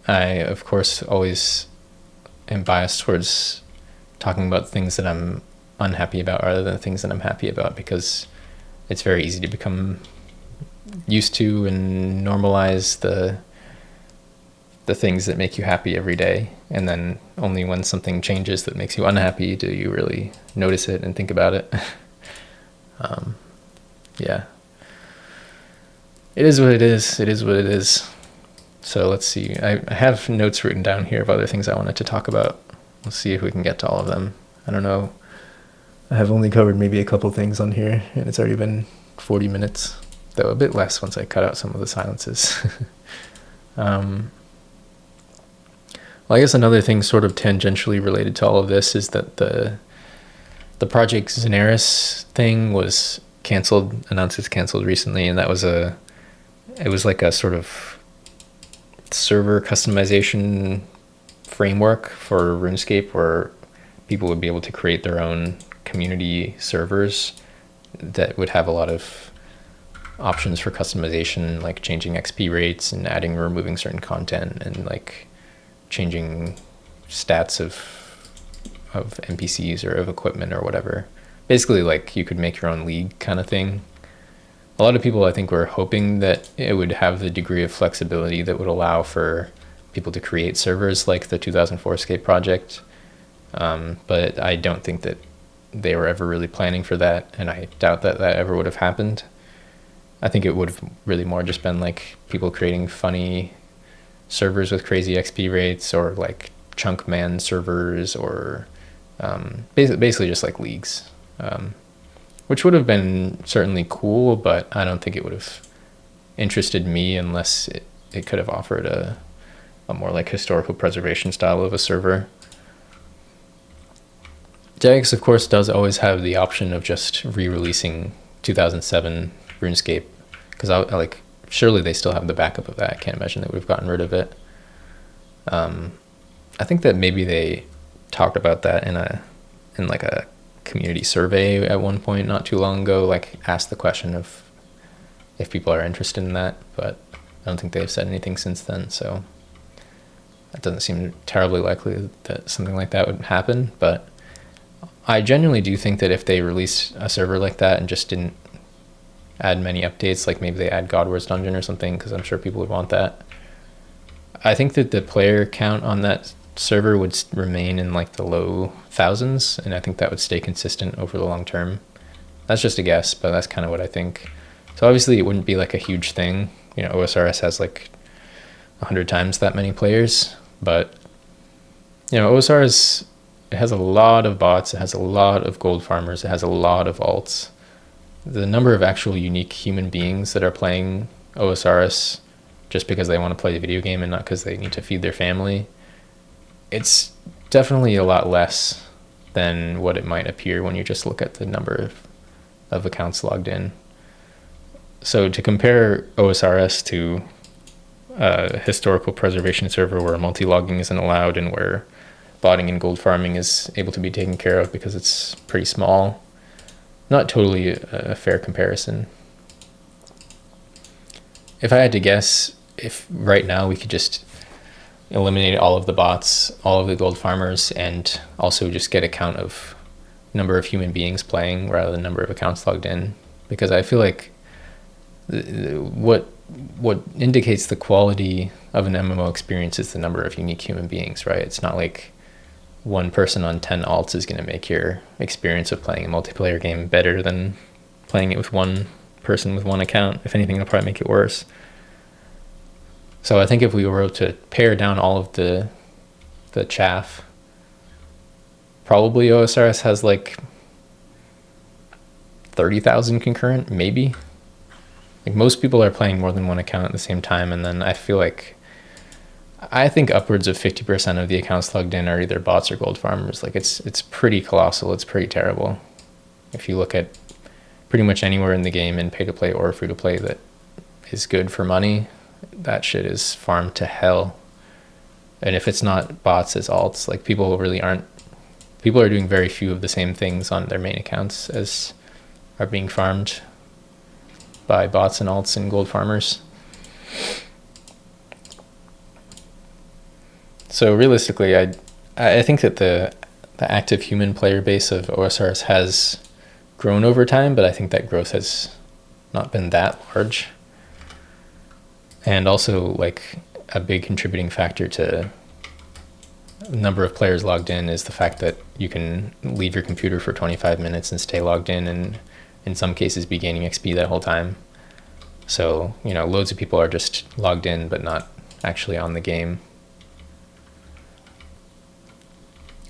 I, of course, always am biased towards talking about things that I'm unhappy about rather than things that I'm happy about, because it's very easy to become used to and normalize the things that make you happy every day, and then only when something changes that makes you unhappy do you really notice it and think about it. It is what it is. So let's see, I have notes written down here of other things I wanted to talk about. We'll see if we can get to all of them. I don't know, I have only covered maybe a couple things on here, and it's already been 40 minutes, though a bit less once I cut out some of the silences. Well, I guess another thing sort of tangentially related to all of this is that the project Zenerys thing was announced as canceled recently, and it was like a sort of server customization framework for RuneScape, where people would be able to create their own community servers that would have a lot of options for customization, like changing XP rates and adding or removing certain content, and like changing stats of NPCs or of equipment or whatever. Basically, like, you could make your own league kind of thing. A lot of people, I think, were hoping that it would have the degree of flexibility that would allow for people to create servers like the 2004 Escape project. But I don't think that they were ever really planning for that, and I doubt that ever would have happened. I think it would have really more just been like people creating funny servers with crazy XP rates, or like chunk man servers, or basically just like leagues, which would have been certainly cool, but I don't think it would have interested me unless it could have offered a more like historical preservation style of a server. Jagex, of course, does always have the option of just re-releasing 2007 RuneScape, because surely they still have the backup of that. I can't imagine they would have gotten rid of it. I think that maybe they talked about that in like a community survey at one point not too long ago, like asked the question of if people are interested in that, but I don't think they've said anything since then, so it doesn't seem terribly likely that something like that would happen. But I genuinely do think that if they released a server like that and just didn't add many updates, like maybe they add God Wars Dungeon or something, because I'm sure people would want that, I think that the player count on that server would remain in like the low thousands, and I think that would stay consistent over the long term. That's just a guess, but that's kind of what I think. So obviously it wouldn't be like a huge thing. You know, OSRS has like 100 times that many players, but you know, OSRS, it has a lot of bots, it has a lot of gold farmers, it has a lot of alts. The number of actual unique human beings that are playing OSRS just because they want to play a video game and not because they need to feed their family, it's definitely a lot less than what it might appear when you just look at the number of accounts logged in. So to compare OSRS to a historical preservation server where multi-logging isn't allowed and where botting and gold farming is able to be taken care of because it's pretty small, not totally a fair comparison. If I had to guess, if right now we could just eliminate all of the bots, all of the gold farmers, and also just get a count of number of human beings playing rather than number of accounts logged in, because I feel like what indicates the quality of an MMO experience is the number of unique human beings, right? It's not like one person on 10 alts is going to make your experience of playing a multiplayer game better than playing it with one person with one account. If anything, it'll probably make it worse. So I think if we were to pare down all of the chaff, probably OSRS has like 30,000 concurrent, maybe. Like most people are playing more than one account at the same time, and then I think upwards of 50% of the accounts logged in are either bots or gold farmers. Like it's pretty colossal. It's pretty terrible. If you look at pretty much anywhere in the game in pay to play or free to play that is good for money, that shit is farmed to hell. And if it's not bots, it's alts. Like people are doing very few of the same things on their main accounts as are being farmed by bots and alts and gold farmers. So realistically, I think that the active human player base of OSRS has grown over time, but I think that growth has not been that large. And also, like, a big contributing factor to the number of players logged in is the fact that you can leave your computer for 25 minutes and stay logged in, and in some cases be gaining XP that whole time. So, you know, loads of people are just logged in but not actually on the game.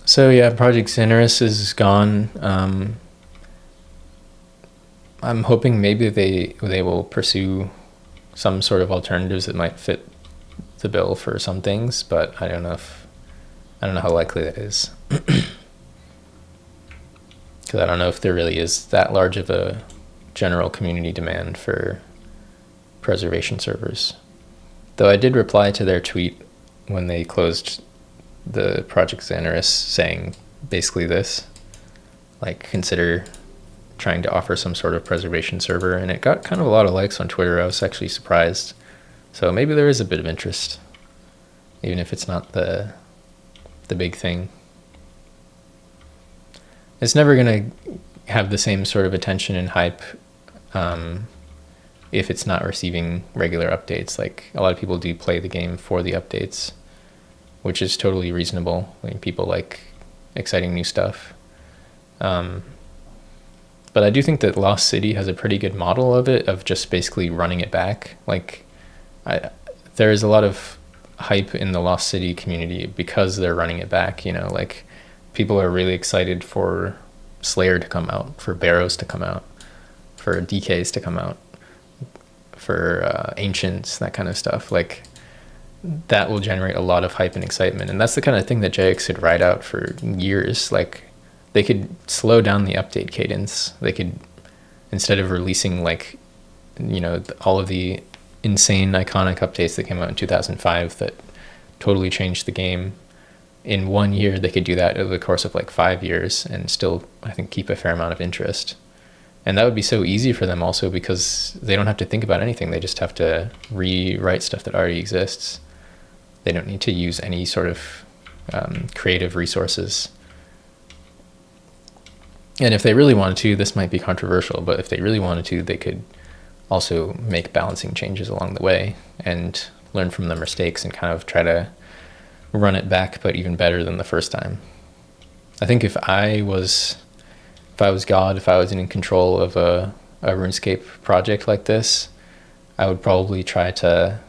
So yeah, Project Zenerys is gone. I'm hoping maybe they will pursue some sort of alternatives that might fit the bill for some things, but I don't know how likely that is. Because I don't know if there really is that large of a general community demand for preservation servers. Though I did reply to their tweet when they closed the Project Zenerys saying basically this, like, consider trying to offer some sort of preservation server, and it got kind of a lot of likes on Twitter. I was actually surprised. So maybe there is a bit of interest, even if it's not the big thing. It's never going to have the same sort of attention and hype if it's not receiving regular updates. Like, a lot of people do play the game for the updates, which is totally reasonable. I mean, people like exciting new stuff. But I do think that Lost City has a pretty good model of it, of just basically running it back. Like, there is a lot of hype in the Lost City community because they're running it back, you know, like people are really excited for Slayer to come out, for Barrows to come out, for DKs to come out, for Ancients, that kind of stuff. Like, that will generate a lot of hype and excitement, and that's the kind of thing that JX could ride out for years. Like, they could slow down the update cadence. They could, instead of releasing, like, you know, all of the insane iconic updates that came out in 2005 that totally changed the game, in 1 year they could do that over the course of like 5 years and still, I think, keep a fair amount of interest. And that would be so easy for them also, because they don't have to think about anything. They just have to rewrite stuff that already exists. They don't need to use any sort of creative resources. And if they really wanted to, this might be controversial, but if they really wanted to, they could also make balancing changes along the way and learn from the mistakes and kind of try to run it back, but even better than the first time. I think if I was God, if I was in control of a RuneScape project like this, I would probably try to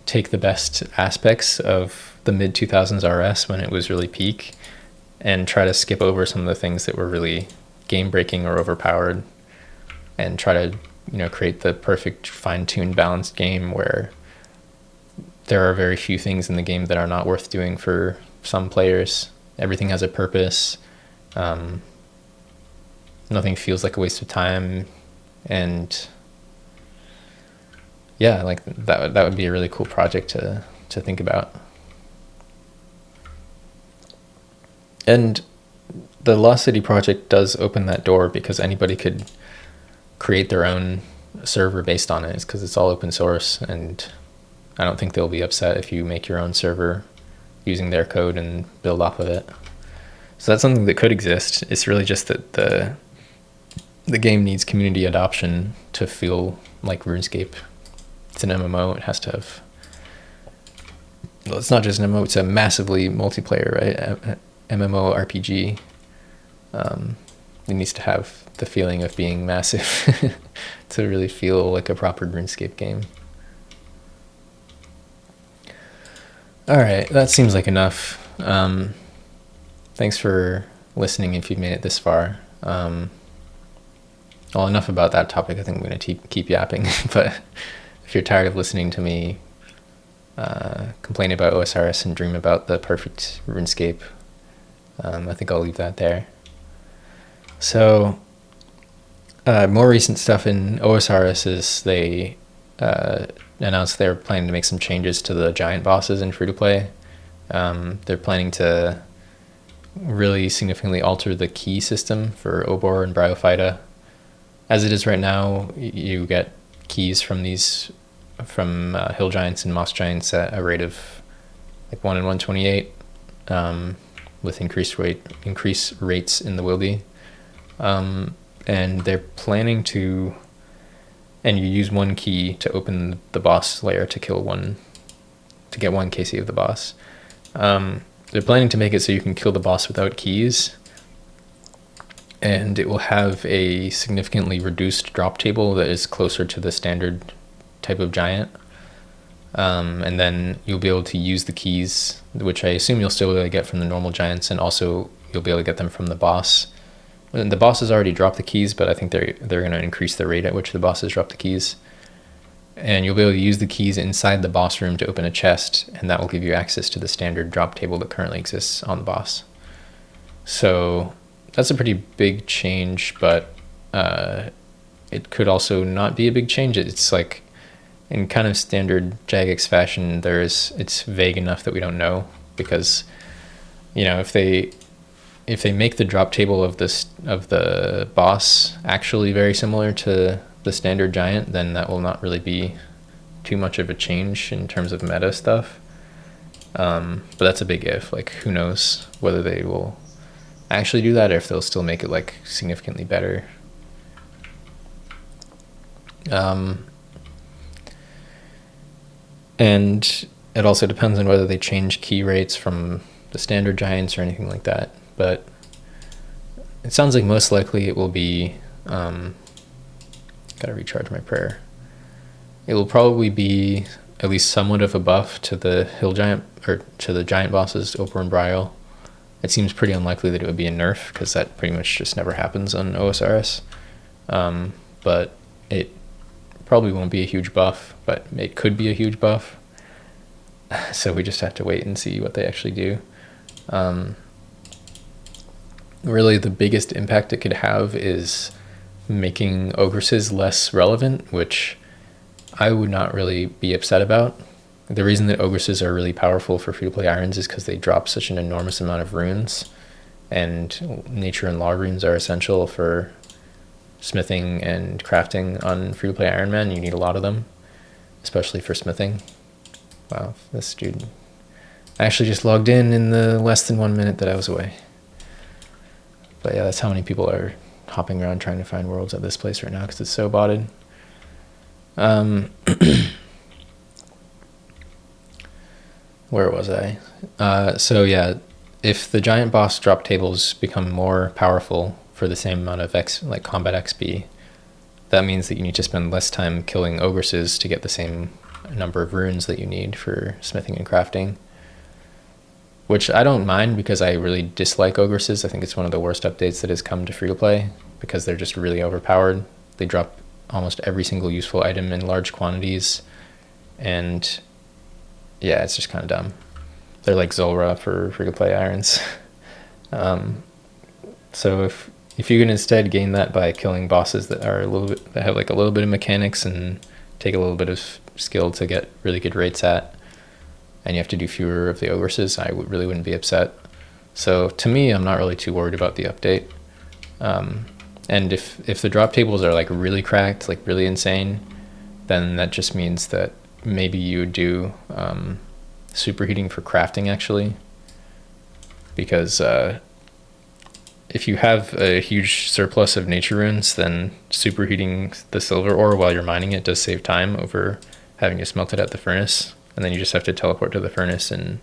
take the best aspects of the mid-2000s RS when it was really peak and try to skip over some of the things that were really game-breaking or overpowered, and try to, create the perfect fine-tuned balanced game where there are very few things in the game that are not worth doing for some players. Everything has a purpose. Nothing feels like a waste of time. And yeah, like that would be a really cool project to think about. And the Lost City project does open that door, because anybody could create their own server based on it. It's because it's all open source, and I don't think they'll be upset if you make your own server using their code and build off of it. So that's something that could exist. It's really just that the game needs community adoption to feel like RuneScape. It's an MMO. It has to have... Well, it's not just an MMO. It's a massively multiplayer, right? MMO RPG. It needs to have the feeling of being massive to really feel like a proper RuneScape game. All right, that seems like enough. Thanks for listening if you've made it this far. Well, enough about that topic. I think I'm going to keep yapping. But if you're tired of listening to me complain about OSRS and dream about the perfect RuneScape, I think I'll leave that there. So, more recent stuff in OSRS is they announced they're planning to make some changes to the giant bosses in free-to-play. They're planning to really significantly alter the key system for Obor and Bryophyta. As it is right now, you get keys from hill giants and moss giants at a rate of like 1 in 128, with increased rates in the wildy. And they're planning to, and you use one key to open the boss layer to get one KC of the boss. They're planning to make it so you can kill the boss without keys, and it will have a significantly reduced drop table that is closer to the standard type of giant. And then you'll be able to use the keys, which I assume you'll still be able to get from the normal giants, and also you'll be able to get them from the boss. And the bosses already dropped the keys, but I think they're going to increase the rate at which the bosses drop the keys. And you'll be able to use the keys inside the boss room to open a chest, and that will give you access to the standard drop table that currently exists on the boss. So that's a pretty big change, but it could also not be a big change. It's like, in kind of standard Jagex fashion, it's vague enough that we don't know, because if they make the drop table of the boss actually very similar to the standard giant, then that will not really be too much of a change in terms of meta stuff. But that's a big if. Like, who knows whether they will actually do that, or if they'll still make it like significantly better. And it also depends on whether they change key rates from the standard giants or anything like that. But it sounds like most likely it will be, gotta recharge my prayer. It will probably be at least somewhat of a buff to the hill giant, or to the giant bosses, Opor and Bryle. It seems pretty unlikely that it would be a nerf, because that pretty much just never happens on OSRS. But it probably won't be a huge buff, but it could be a huge buff. So we just have to wait and see what they actually do. Really, the biggest impact it could have is making ogresses less relevant, which I would not really be upset about. The reason that ogresses are really powerful for free-to-play irons is because they drop such an enormous amount of runes, and nature and law runes are essential for smithing and crafting on free-to-play Iron Man. You need a lot of them, especially for smithing. Wow, this dude... I actually just logged in the less than 1 minute that I was away. But yeah, that's how many people are hopping around trying to find worlds at this place right now, because it's so botted. where was I? So yeah, if the giant boss drop tables become more powerful for the same amount of combat XP, that means that you need to spend less time killing ogresses to get the same number of runes that you need for smithing and crafting. Which I don't mind because I really dislike ogresses. I think it's one of the worst updates that has come to free-to-play because they're just really overpowered. They drop almost every single useful item in large quantities, and yeah, it's just kind of dumb. They're like Zulrah for free-to-play irons. So if you can instead gain that by killing bosses that are that have like a little bit of mechanics and take a little bit of skill to get really good rates at, and you have to do fewer of the ogresses, I really wouldn't be upset. So to me, I'm not really too worried about the update. And if the drop tables are like really cracked, like really insane, then that just means that maybe you would do superheating for crafting actually, because if you have a huge surplus of nature runes, then superheating the silver ore while you're mining it does save time over having to smelt it at the furnace, and then you just have to teleport to the furnace and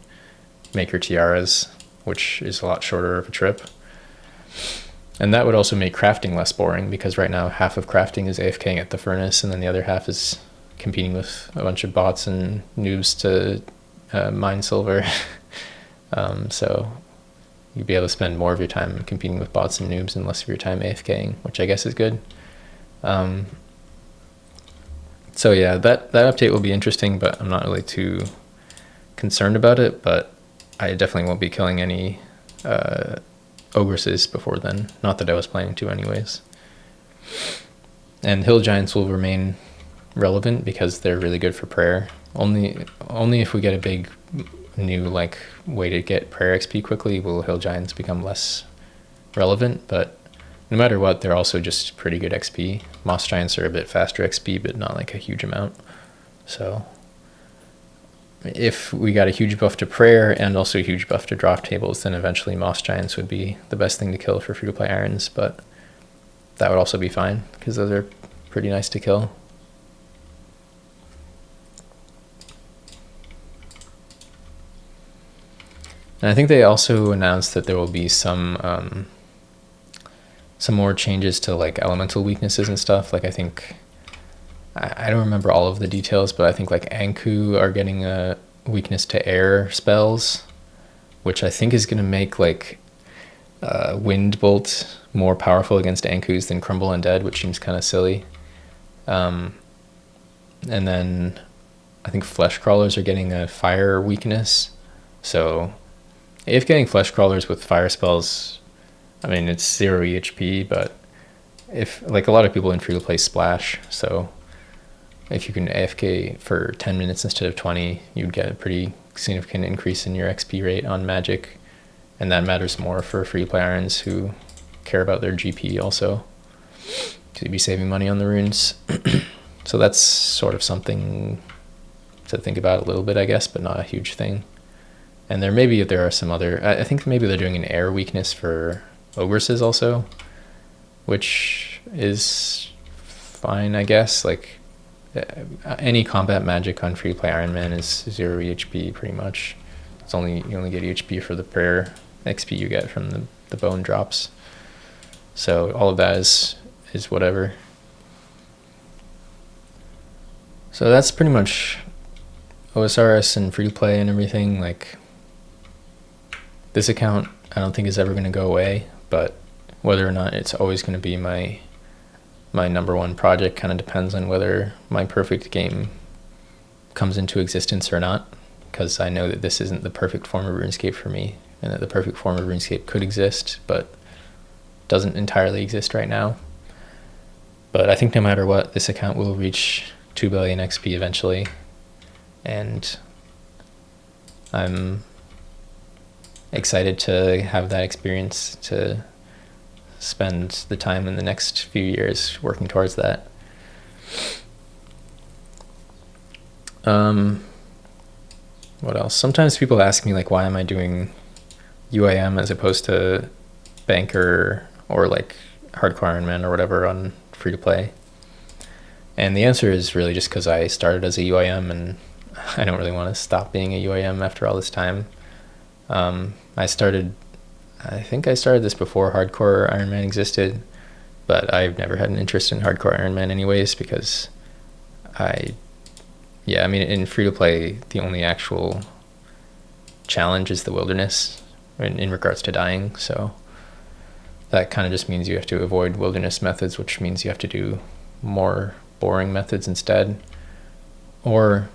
make your tiaras, which is a lot shorter of a trip. And that would also make crafting less boring, because right now half of crafting is AFKing at the furnace, and then the other half is competing with a bunch of bots and noobs to mine silver. So you'd be able to spend more of your time competing with bots and noobs and less of your time AFKing, which I guess is good. So yeah, that update will be interesting, but I'm not really too concerned about it, but I definitely won't be killing any ogresses before then. Not that I was planning to anyways. And hill giants will remain relevant because they're really good for prayer. Only if we get a big new like way to get prayer XP quickly will hill giants become less relevant, but no matter what, they're also just pretty good XP. Moss giants are a bit faster XP, but not like a huge amount. So if we got a huge buff to prayer and also a huge buff to drop tables, then eventually moss giants would be the best thing to kill for free-to-play irons, but that would also be fine because those are pretty nice to kill. And I think they also announced that there will be some more changes to like elemental weaknesses and stuff. Like I think, I don't remember all of the details, but I think like Anku are getting a weakness to air spells, which I think is going to make like Wind Bolt more powerful against Ankus than Crumble Undead, which seems kind of silly. And then I think Flesh Crawlers are getting a fire weakness. So if getting Flesh Crawlers with fire spells, I mean, it's 0 EHP, but if like a lot of people in free-to-play splash, so if you can AFK for 10 minutes instead of 20, you'd get a pretty significant increase in your XP rate on magic, and that matters more for free-to-play irons who care about their GP also, to be saving money on the runes. So that's sort of something to think about a little bit, I guess, but not a huge thing. And there are some other, I think maybe they're doing an air weakness for ogresses also, which is fine, I guess. Like any combat magic on free play Iron Man is 0 EHP pretty much. You only get EHP for the prayer XP you get from the bone drops. So all of that is whatever. So that's pretty much OSRS and free to play and everything. Like this account I don't think is ever going to go away, but whether or not it's always going to be my number one project kind of depends on whether my perfect game comes into existence or not, because I know that this isn't the perfect form of RuneScape for me, and that the perfect form of RuneScape could exist, but doesn't entirely exist right now. But I think no matter what, this account will reach 2 billion XP eventually, and I'm excited to have that experience, to spend the time in the next few years working towards that. What else? Sometimes people ask me like, why am I doing UIM as opposed to Banker or like Hardcore Iron Man or whatever on free to play? And the answer is really just because I started as a UIM and I don't really want to stop being a UAM after all this time. I think I started this before hardcore Ironman existed, but I've never had an interest in hardcore Ironman anyways, because in free-to-play, the only actual challenge is the wilderness in regards to dying, so that kind of just means you have to avoid wilderness methods, which means you have to do more boring methods instead. Or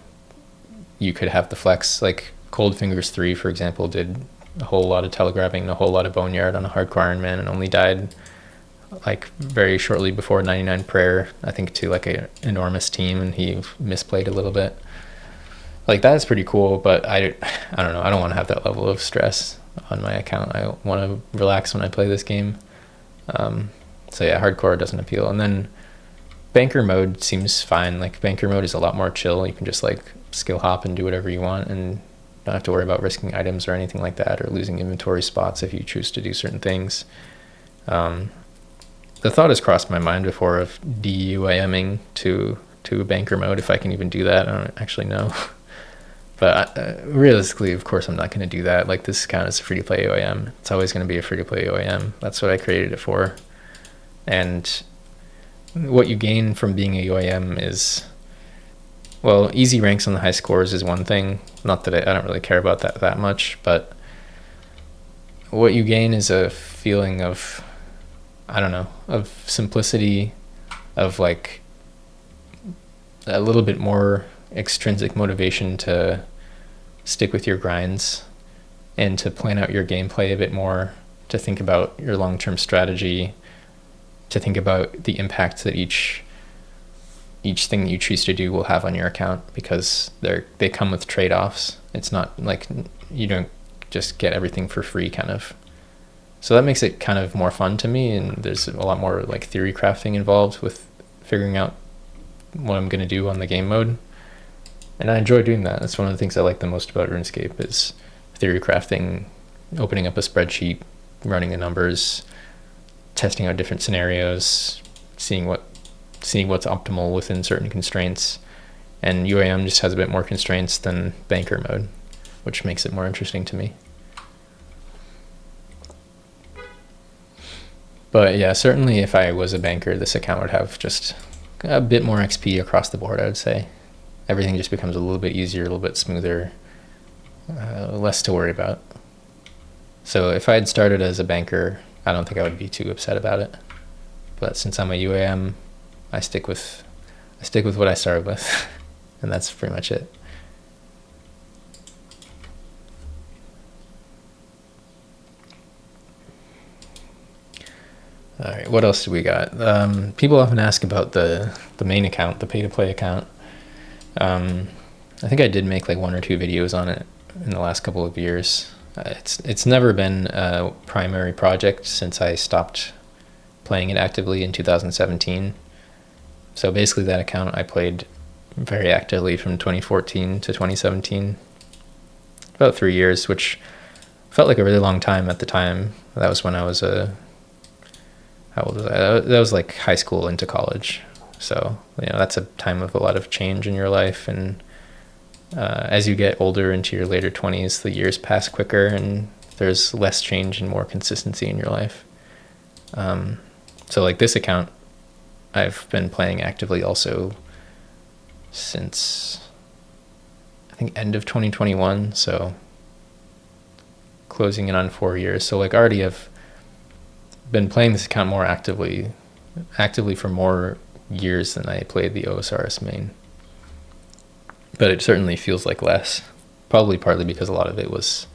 you could have the flex, like Cold Fingers 3, for example, did a whole lot of telegrabbing and a whole lot of boneyard on a hardcore Ironman and only died like very shortly before 99 prayer, I think, to like an enormous team, and he misplayed a little bit. Like, that is pretty cool, but I don't know, I don't want to have that level of stress on my account. I want to relax when I play this game. So yeah, hardcore doesn't appeal. And then banker mode seems fine. Like, banker mode is a lot more chill. You can just like skill hop and do whatever you want, and don't have to worry about risking items or anything like that, or losing inventory spots if you choose to do certain things. The thought has crossed my mind before of de-UAMing to banker mode, if I can even do that. I don't actually know. But realistically, of course, I'm not going to do that. Like, this account is a free-to-play UAM. It's always going to be a free-to-play UAM. That's what I created it for. And what you gain from being a UAM is, well, easy ranks on the high scores is one thing. Not that I don't really care about that much, but what you gain is a feeling of, I don't know, of simplicity, of like a little bit more extrinsic motivation to stick with your grinds and to plan out your gameplay a bit more, to think about your long-term strategy, to think about the impact that each thing that you choose to do will have on your account, because they come with trade-offs. It's not like you don't just get everything for free, kind of. So that makes it kind of more fun to me, and there's a lot more like theory crafting involved with figuring out what I'm going to do on the game mode. And I enjoy doing that. That's one of the things I like the most about RuneScape, is theory crafting, opening up a spreadsheet, running the numbers, testing out different scenarios, seeing what's optimal within certain constraints. And UAM just has a bit more constraints than banker mode, which makes it more interesting to me. But yeah, certainly if I was a banker, this account would have just a bit more XP across the board, I would say. Everything just becomes a little bit easier, a little bit smoother, less to worry about. So if I had started as a banker, I don't think I would be too upset about it. But since I'm a UAM, I stick with what I started with, and that's pretty much it. All right, what else do we got? People often ask about the main account, the pay-to-play account. I think I did make like 1 or 2 videos on it in the last couple of years. It's never been a primary project since I stopped playing it actively in 2017. So basically that account I played very actively from 2014 to 2017, about 3 years, which felt like a really long time at the time. That was when I was how old was I? That was like high school into college. So, that's a time of a lot of change in your life. And as you get older into your later 20s, the years pass quicker and there's less change and more consistency in your life. So like this account, I've been playing actively also since, I think, end of 2021. So closing in on 4 years. So like already I've been playing this account more actively for more years than I played the OSRS main. But it certainly feels like less, probably partly because a lot of it was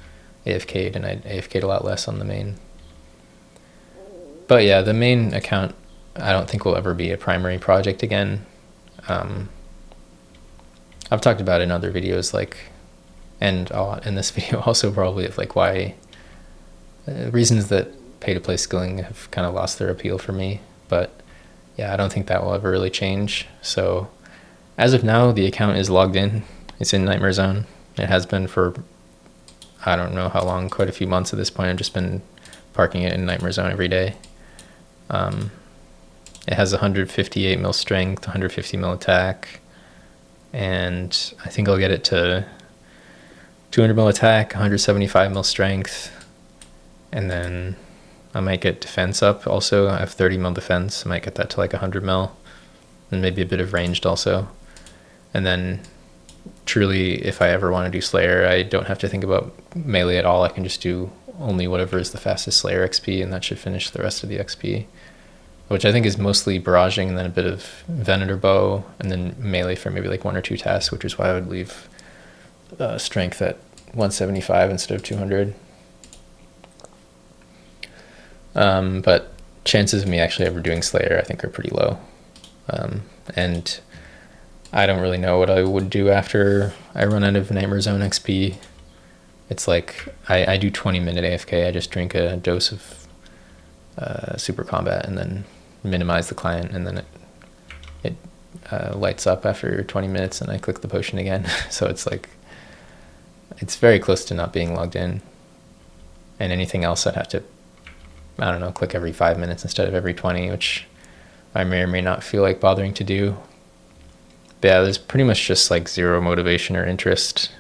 AFK'd, and I AFK'd a lot less on the main. But yeah, the main account I don't think will ever be a primary project again. I've talked about it in other videos, and in this video also probably, of like why reasons that pay-to-play skilling have kind of lost their appeal for me. But yeah, I don't think that will ever really change. So as of now, the account is logged in. It's in Nightmare Zone. It has been for, I don't know how long, quite a few months at this point. I've just been parking it in Nightmare Zone every day. It has 158 mil strength, 150 mil attack, and I think I'll get it to 200 mil attack, 175 mil strength, and then I might get defense up also. I have 30 mil defense. I might get that to like 100 mil, and maybe a bit of ranged also. And then truly, if I ever want to do Slayer, I don't have to think about melee at all. I can just do only whatever is the fastest Slayer XP, and that should finish the rest of the XP, which I think is mostly barraging and then a bit of Venator bow, and then melee for maybe like 1 or 2 tasks, which is why I would leave strength at 175 instead of 200. But chances of me actually ever doing Slayer, I think, are pretty low. And I don't really know what I would do after I run out of Nightmare Zone XP. It's like I do 20-minute AFK. I just drink a dose of Super Combat and then minimize the client, and then it lights up after 20 minutes, and I click the potion again. So it's like, it's very close to not being logged in. And anything else I'd have to, I don't know, click every 5 minutes instead of every 20, which I may or may not feel like bothering to do. But yeah, there's pretty much just like zero motivation or interest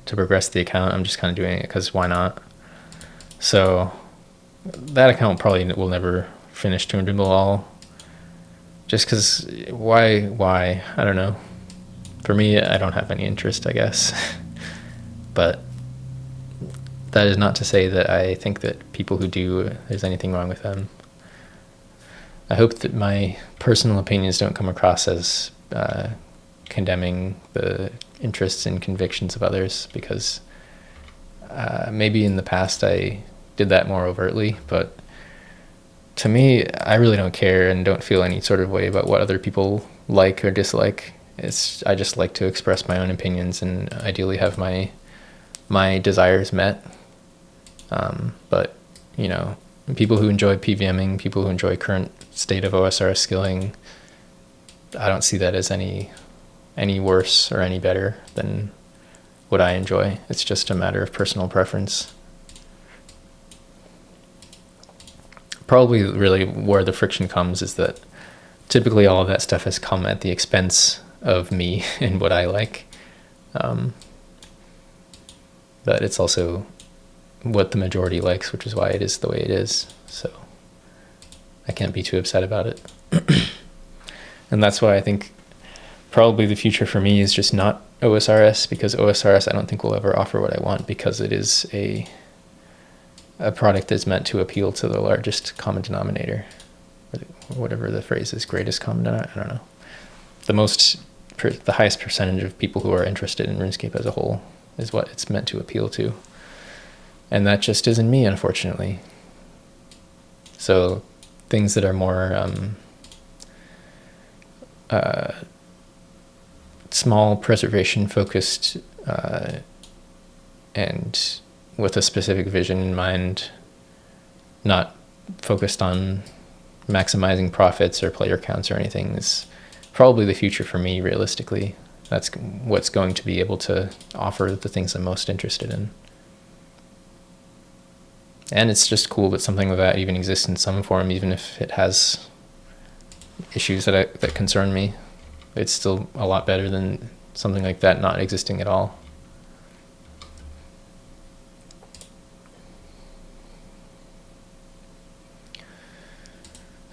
to progress the account. I'm just kind of doing it because why not? So that account probably will never finish 200 mil all. Just because, why? I don't know. For me, I don't have any interest, I guess. But that is not to say that I think that people who do, there's anything wrong with them. I hope that my personal opinions don't come across as condemning the interests and convictions of others, because maybe in the past I did that more overtly, but to me, I really don't care and don't feel any sort of way about what other people like or dislike. I just like to express my own opinions and ideally have my desires met. But you know, people who enjoy PVMing, people who enjoy current state of OSRS skilling, I don't see that as any worse or any better than what I enjoy. It's just a matter of personal preference. Probably really where the friction comes is that typically all of that stuff has come at the expense of me and what I like. But it's also what the majority likes, which is why it is the way it is. So I can't be too upset about it. And that's why I think probably the future for me is just not OSRS, because OSRS I don't think will ever offer what I want, because it is a product that's meant to appeal to the largest common denominator, whatever the phrase is, greatest common denominator, I don't know. The highest percentage of people who are interested in RuneScape as a whole is what it's meant to appeal to. And that just isn't me, unfortunately. So things that are more small preservation focused and with a specific vision in mind, not focused on maximizing profits or player counts or anything, is probably the future for me, realistically. That's what's going to be able to offer the things I'm most interested in. And it's just cool that something like that even exists in some form, even if it has issues that concern me. It's still a lot better than something like that not existing at all.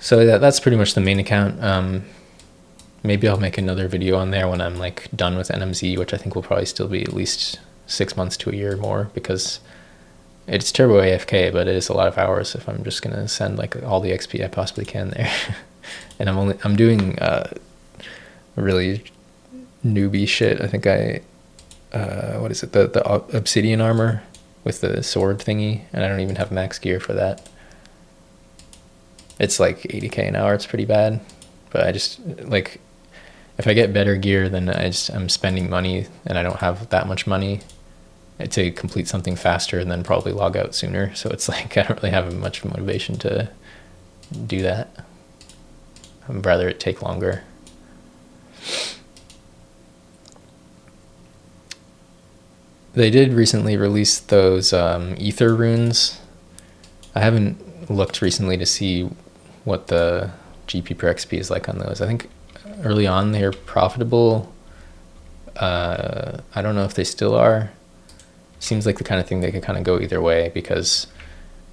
So yeah, that's pretty much the main account. Maybe I'll make another video on there when I'm like done with NMZ, which I think will probably still be at least 6 months to a year more, because it's turbo AFK, but it is a lot of hours if I'm just gonna send like all the XP I possibly can there. And I'm doing really newbie shit. I think what is it, the obsidian armor with the sword thingy, and I don't even have max gear for that. It's like 80k an hour. It's pretty bad, but I just like, if I get better gear, then I'm spending money and I don't have that much money to complete something faster and then probably log out sooner. So it's like I don't really have much motivation to do that. I'd rather it take longer. They did recently release those ether runes. I haven't looked recently to see what the GP per XP is like on those. I think early on they're profitable. I don't know if they still are. Seems like the kind of thing they could kind of go either way, because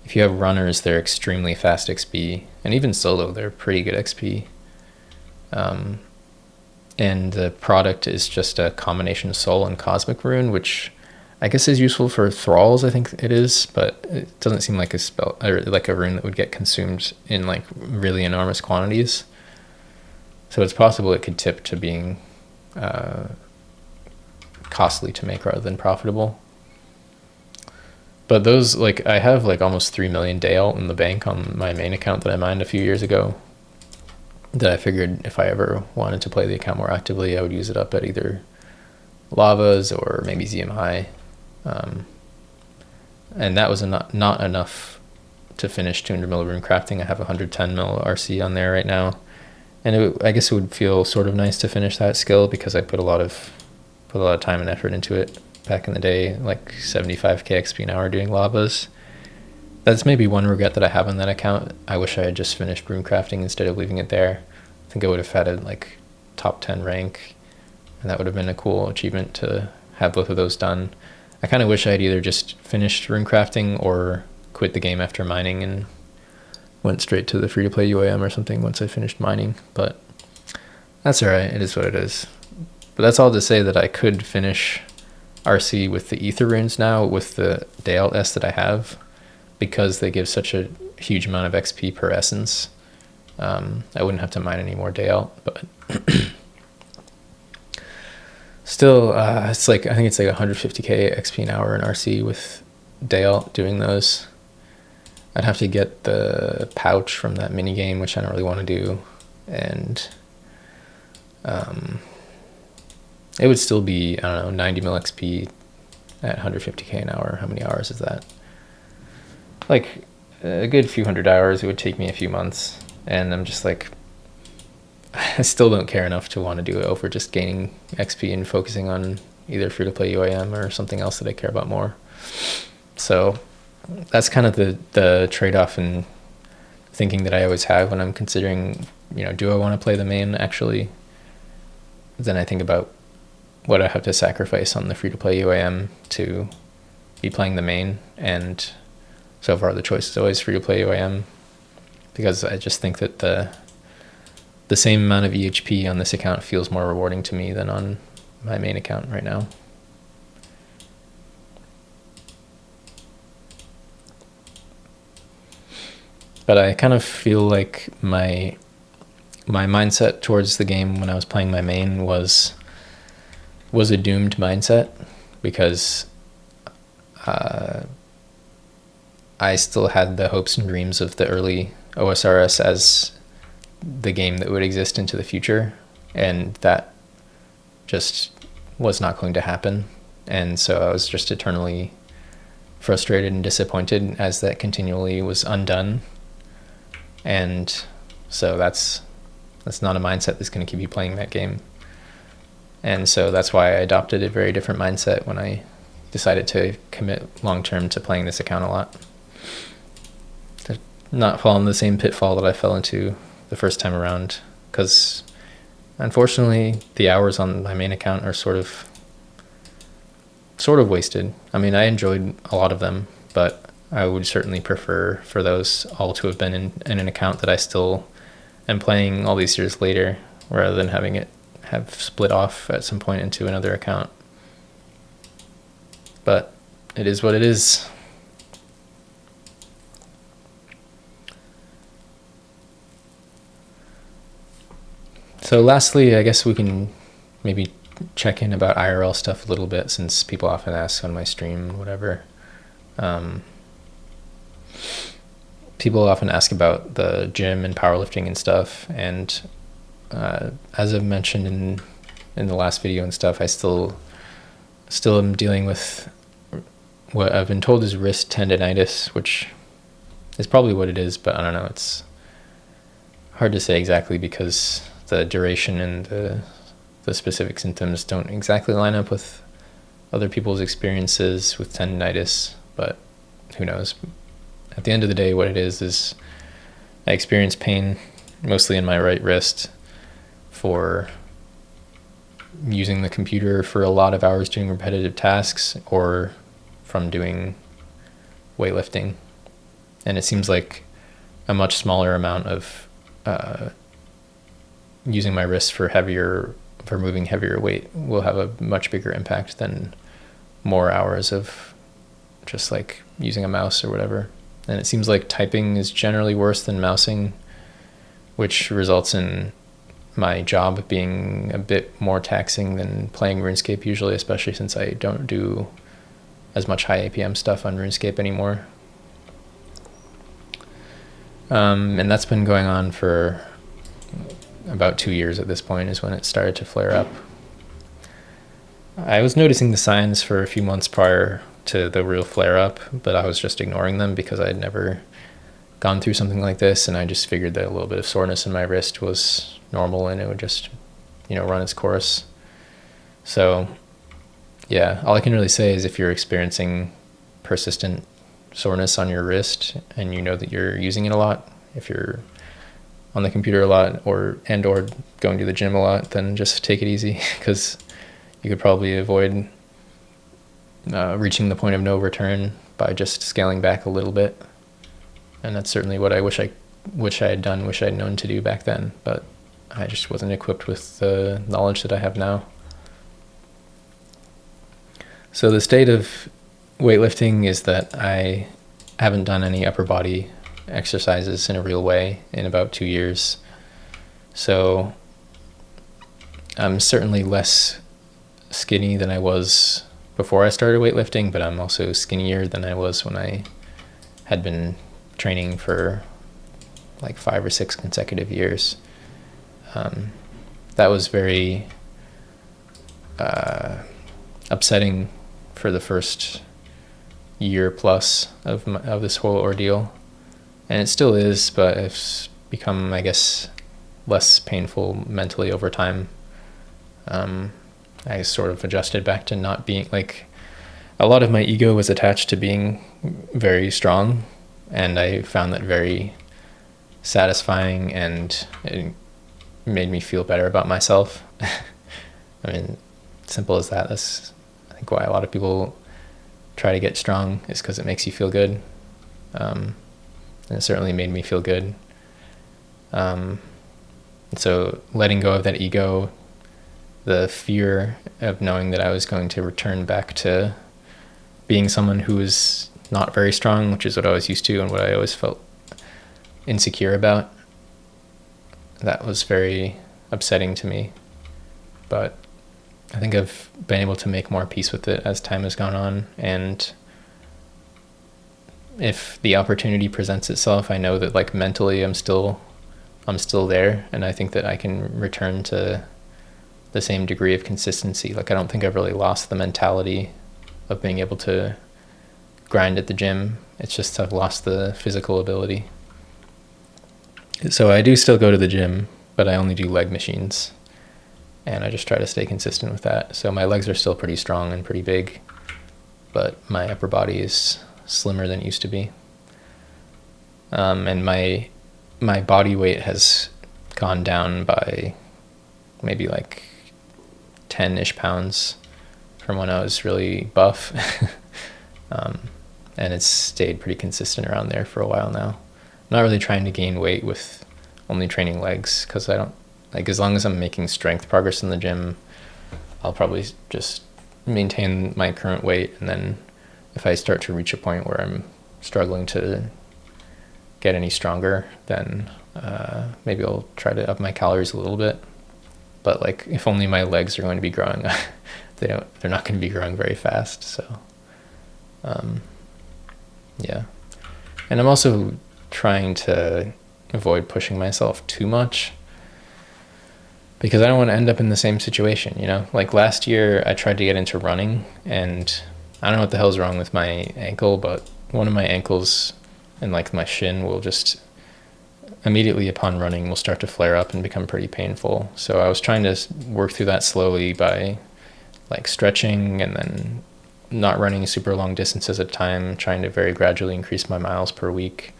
if you have runners, they're extremely fast XP, and even solo, they're pretty good XP. And the product is just a combination of Soul and Cosmic Rune, which I guess is useful for thralls, I think it is, but it doesn't seem like a spell or like a rune that would get consumed in like really enormous quantities. So it's possible it could tip to being costly to make rather than profitable. But those, like, I have like almost 3 million day alt in the bank on my main account that I mined a few years ago, that I figured if I ever wanted to play the account more actively, I would use it up at either Lavas or maybe ZMI. And that was not enough to finish 200 mil rune crafting. I have 110 mil RC on there right now. And I guess it would feel sort of nice to finish that skill, because I put a lot of time and effort into it back in the day, like 75k XP an hour doing lavas. That's maybe one regret that I have on that account. I wish I had just finished rune crafting instead of leaving it there. I think I would have had a like top 10 rank, and that would have been a cool achievement to have both of those done. I kind of wish I had either just finished rune crafting or quit the game after mining and went straight to the free-to-play UAM or something once I finished mining, but that's alright, it is what it is. But that's all to say that I could finish RC with the Ether runes now with the day alt S that I have, because they give such a huge amount of XP per essence. I wouldn't have to mine any more day alt, but still, it's like, I think it's like 150k XP an hour in RC with day alt doing those. I'd have to get the pouch from that mini game, which I don't really want to do, and it would still be, I don't know, 90 mil XP at 150k an hour. How many hours is that? Like a good few hundred hours. It would take me a few months, and I'm just like, I still don't care enough to want to do it over just gaining XP and focusing on either free-to-play UAM or something else that I care about more. So that's kind of the trade-off and thinking that I always have when I'm considering, do I want to play the main actually? Then I think about what I have to sacrifice on the free-to-play UAM to be playing the main, and so far the choice is always free-to-play UAM, because I just think that the same amount of EHP on this account feels more rewarding to me than on my main account right now. But I kind of feel like my mindset towards the game when I was playing my main was a doomed mindset, because I still had the hopes and dreams of the early OSRS as the game that would exist into the future, and that just was not going to happen. And so I was just eternally frustrated and disappointed as that continually was undone. And so that's not a mindset that's going to keep you playing that game. And so that's why I adopted a very different mindset when I decided to commit long-term to playing this account a lot. To not fall in the same pitfall that I fell into the first time around, because unfortunately the hours on my main account are sort of wasted. I mean, I enjoyed a lot of them, but I would certainly prefer for those all to have been in an account that I still am playing all these years later, rather than having it have split off at some point into another account. But it is what it is. So lastly, I guess we can maybe check in about IRL stuff a little bit, since people often ask on my stream, whatever. People often ask about the gym and powerlifting and stuff, and as I've mentioned in the last video and stuff, I still am dealing with what I've been told is wrist tendonitis, which is probably what it is, but I don't know. It's hard to say exactly, because the duration and the specific symptoms don't exactly line up with other people's experiences with tendonitis, but who knows. At the end of the day, what it is I experience pain mostly in my right wrist for using the computer for a lot of hours doing repetitive tasks or from doing weightlifting. And it seems like a much smaller amount of using my wrists for moving heavier weight will have a much bigger impact than more hours of just like using a mouse or whatever. And it seems like typing is generally worse than mousing, which results in my job being a bit more taxing than playing RuneScape usually, especially since I don't do as much high APM stuff on RuneScape anymore. And that's been going on for about 2 years at this point is when it started to flare up. I was noticing the signs for a few months prior to the real flare up, but I was just ignoring them because I'd never gone through something like this, and I just figured that a little bit of soreness in my wrist was normal and it would just, run its course. So yeah, all I can really say is if you're experiencing persistent soreness on your wrist and you know that you're using it a lot, if you're on the computer a lot or going to the gym a lot, then just take it easy, because you could probably avoid reaching the point of no return by just scaling back a little bit. And that's certainly what I wish I had known to do back then, but I just wasn't equipped with the knowledge that I have now. So the state of weightlifting is that I haven't done any upper body exercises in a real way in about 2 years. So I'm certainly less skinny than I was before I started weightlifting, but I'm also skinnier than I was when I had been training for like 5 or 6 consecutive years. That was very upsetting for the first year plus of this whole ordeal, and it still is, but it's become, I guess, less painful mentally over time. I sort of adjusted back to not being like, a lot of my ego was attached to being very strong, and I found that very satisfying, and it made me feel better about myself. I mean, simple as that. That's, I think, why a lot of people try to get strong, is because it makes you feel good. And it certainly made me feel good. And so letting go of that ego, the fear of knowing that I was going to return back to being someone who was not very strong, which is what I was used to and what I always felt insecure about, that was very upsetting to me. But I think I've been able to make more peace with it as time has gone on, and if the opportunity presents itself, I know that like mentally I'm still there, and I think that I can return to the same degree of consistency. Like, I don't think I've really lost the mentality of being able to grind at the gym. It's just I've lost the physical ability. So I do still go to the gym, but I only do leg machines, and I just try to stay consistent with that. So my legs are still pretty strong and pretty big, but my upper body is slimmer than it used to be. And my body weight has gone down by maybe like 10-ish pounds from when I was really buff. And it's stayed pretty consistent around there for a while now. I'm not really trying to gain weight with only training legs, because I don't, like, as long as I'm making strength progress in the gym, I'll probably just maintain my current weight, and then if I start to reach a point where I'm struggling to get any stronger, then maybe I'll try to up my calories a little bit. But like, if only my legs are going to be growing, they're not going to be growing very fast. So yeah. And I'm also trying to avoid pushing myself too much, because I don't want to end up in the same situation, Like last year I tried to get into running, and I don't know what the hell's wrong with my ankle, but one of my ankles and like my shin will just immediately upon running will start to flare up and become pretty painful. So I was trying to work through that slowly by like stretching and then not running super long distances at a time, trying to very gradually increase my miles per week.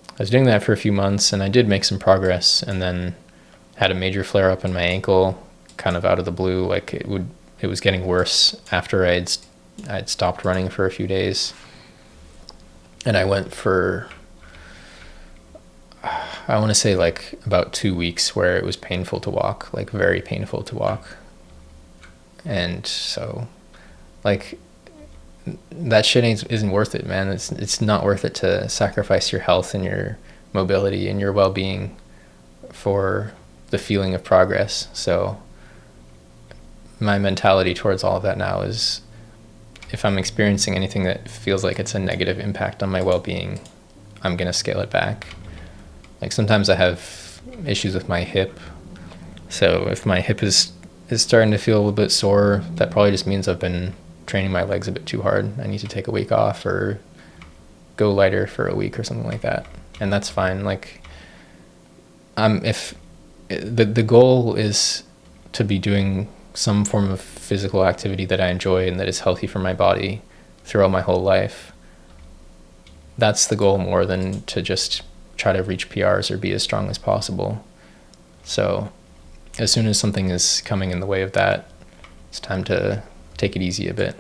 I was doing that for a few months, and I did make some progress, and then had a major flare up in my ankle, kind of out of the blue. Like it was getting worse after I'd stopped running for a few days, and I went for, I want to say like about 2 weeks where it was painful to walk, like very painful to walk. And so like that shit isn't worth it, man. It's not worth it to sacrifice your health and your mobility and your well-being for the feeling of progress. So my mentality towards all of that now is, if I'm experiencing anything that feels like it's a negative impact on my well-being, I'm going to scale it back. Like sometimes I have issues with my hip. So if my hip is starting to feel a little bit sore, that probably just means I've been training my legs a bit too hard. I need to take a week off or go lighter for a week or something like that. And that's fine. Like if the goal is to be doing some form of physical activity that I enjoy and that is healthy for my body throughout my whole life, that's the goal more than to just try to reach PRs or be as strong as possible. So as soon as something is coming in the way of that, it's time to take it easy a bit.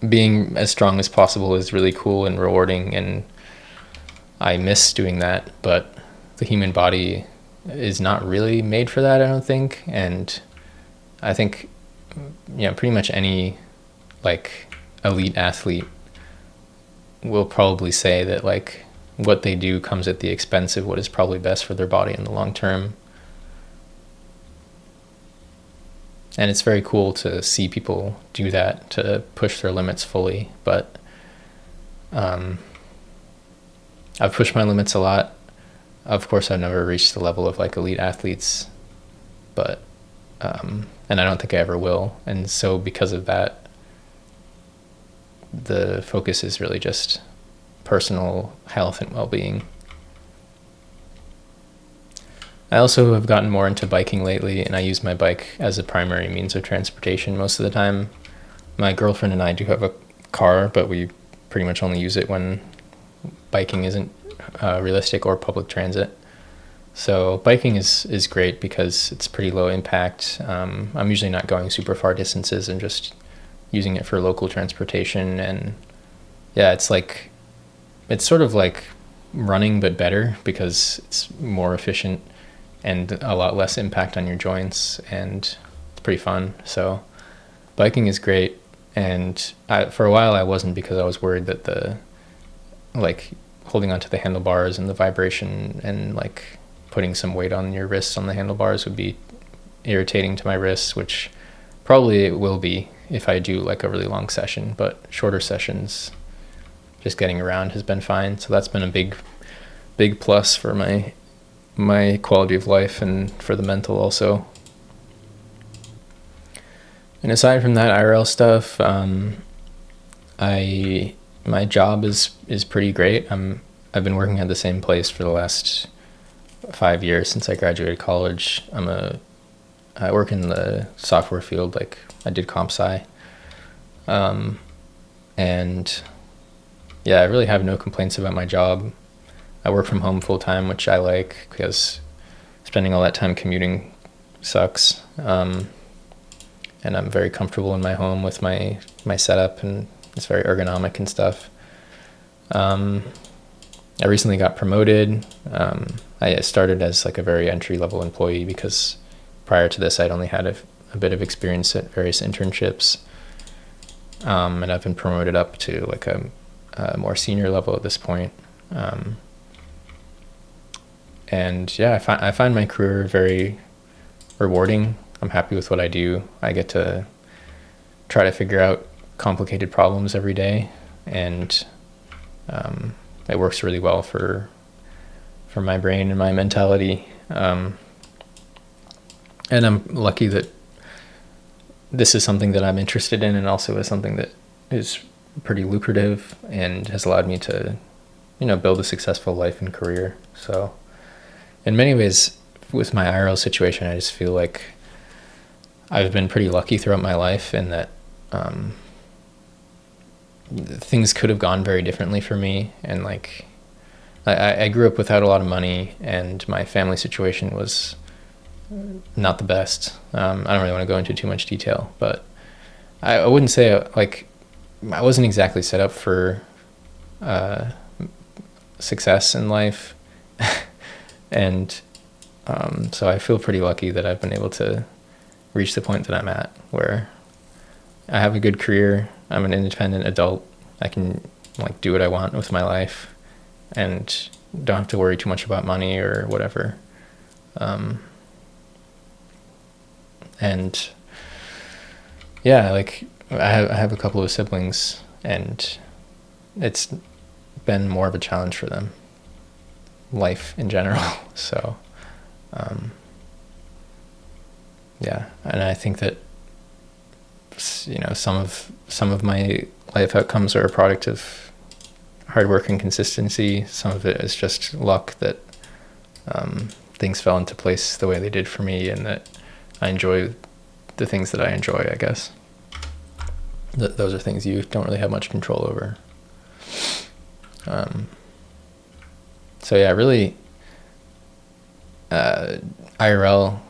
Being as strong as possible is really cool and rewarding, and I miss doing that, but the human body is not really made for that, I don't think. And I think, pretty much any like elite athlete will probably say that like what they do comes at the expense of what is probably best for their body in the long term. And it's very cool to see people do that, to push their limits fully. But I've pushed my limits a lot. Of course, I've never reached the level of like elite athletes, but and I don't think I ever will. And so because of that, the focus is really just personal health and well-being. I also have gotten more into biking lately, and I use my bike as a primary means of transportation most of the time. My girlfriend and I do have a car, but we pretty much only use it when biking isn't realistic or public transit. So biking is great because it's pretty low impact. I'm usually not going super far distances and just using it for local transportation. And yeah, it's sort of like running but better because it's more efficient and a lot less impact on your joints, and it's pretty fun. So biking is great. And for a while I wasn't, because I was worried that the holding onto the handlebars and the vibration and like putting some weight on your wrists on the handlebars would be irritating to my wrists, which probably it will be if I do like a really long session, but shorter sessions, just getting around has been fine. So that's been a big plus for my quality of life and for the mental also. And aside from that IRL stuff, my job is pretty great. I've been working at the same place for the last 5 years since I graduated college. I work in the software field, like I did comp sci. And yeah, I really have no complaints about my job. I work from home full time, which I like because spending all that time commuting sucks. And I'm very comfortable in my home with my setup, and it's very ergonomic and stuff. I recently got promoted. I started as like a very entry-level employee because prior to this I'd only had a bit of experience at various internships. And I've been promoted up to like a more senior level at this point. And yeah, I find my career very rewarding. I'm happy with what I do. I get to try to figure out complicated problems every day, and it works really well for my brain and my mentality. And I'm lucky that this is something that I'm interested in, and also is something that is pretty lucrative and has allowed me to, build a successful life and career. So in many ways, with my IRL situation, I just feel like I've been pretty lucky throughout my life in that things could have gone very differently for me. And like, I grew up without a lot of money, and my family situation was not the best. I don't really want to go into too much detail, but I wouldn't say like I wasn't exactly set up for success in life. And so I feel pretty lucky that I've been able to reach the point that I'm at, where I have a good career. I'm an independent adult. I can like do what I want with my life and don't have to worry too much about money or whatever. And yeah, like I have a couple of siblings, and it's been more of a challenge for them, life in general. So yeah, and I think that, you know, some of my life outcomes are a product of hard work and consistency. Some of it is just luck that things fell into place the way they did for me, and that I enjoy the things that I enjoy, I guess. Those are things you don't really have much control over. So yeah, really, IRL,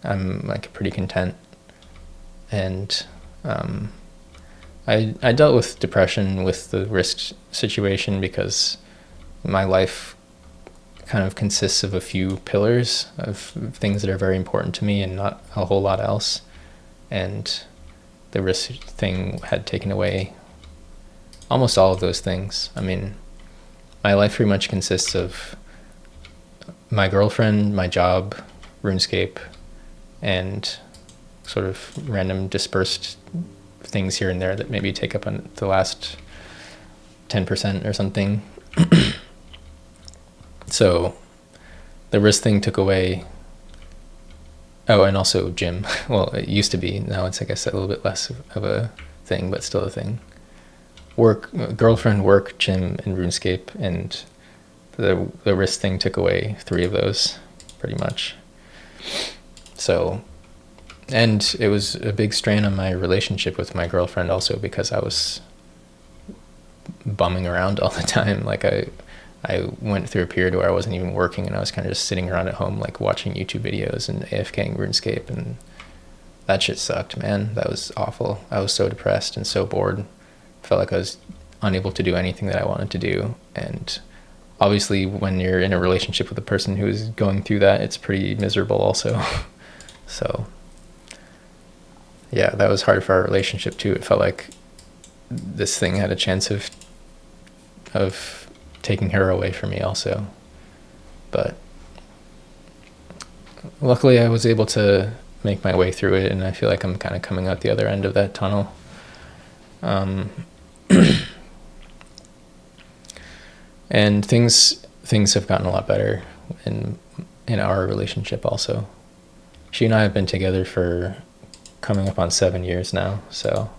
I'm like pretty content. And I dealt with depression with the risk situation because my life kind of consists of a few pillars of things that are very important to me and not a whole lot else. And the risk thing had taken away almost all of those things. I mean, my life pretty much consists of my girlfriend, my job, RuneScape, and sort of random dispersed things here and there that maybe take up on the last 10% or something. So the risk thing took away. Oh, and also gym. Well, it used to be. Now it's, I guess, a little bit less of a thing, but still a thing. Work, girlfriend, work, gym, and RuneScape, and the risk thing took away 3 of those, pretty much. So, and it was a big strain on my relationship with my girlfriend also, because I was bumming around all the time. Like I went through a period where I wasn't even working, and I was kind of just sitting around at home, like watching YouTube videos and AFKing RuneScape, and that shit sucked, man. That was awful. I was so depressed and so bored. Felt like I was unable to do anything that I wanted to do. And obviously when you're in a relationship with a person who is going through that, it's pretty miserable also. So yeah, that was hard for our relationship too. It felt like this thing had a chance of taking her away from me also. But luckily I was able to make my way through it, and I feel like I'm kind of coming out the other end of that tunnel. And things have gotten a lot better in our relationship also. She and I have been together for coming up on 7 years now. So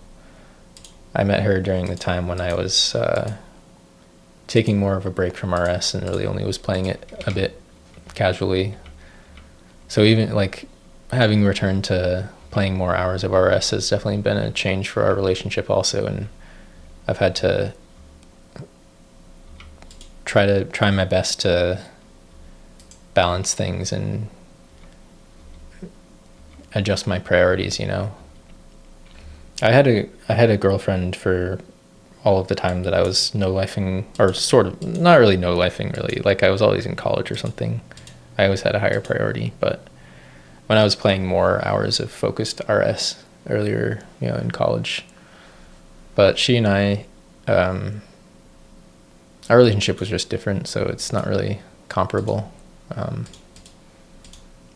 I met her during the time when I was taking more of a break from RS and really only was playing it a bit casually. So even like having returned to playing more hours of RS has definitely been a change for our relationship also, and I've had to try my best to balance things and adjust my priorities, you know. I had a girlfriend for all of the time that I was no-lifing, or sort of, not really no-lifing really, like I was always in college or something. I always had a higher priority, but when I was playing more hours of focused RS earlier, you know, in college. But she and I, our relationship was just different, so it's not really comparable.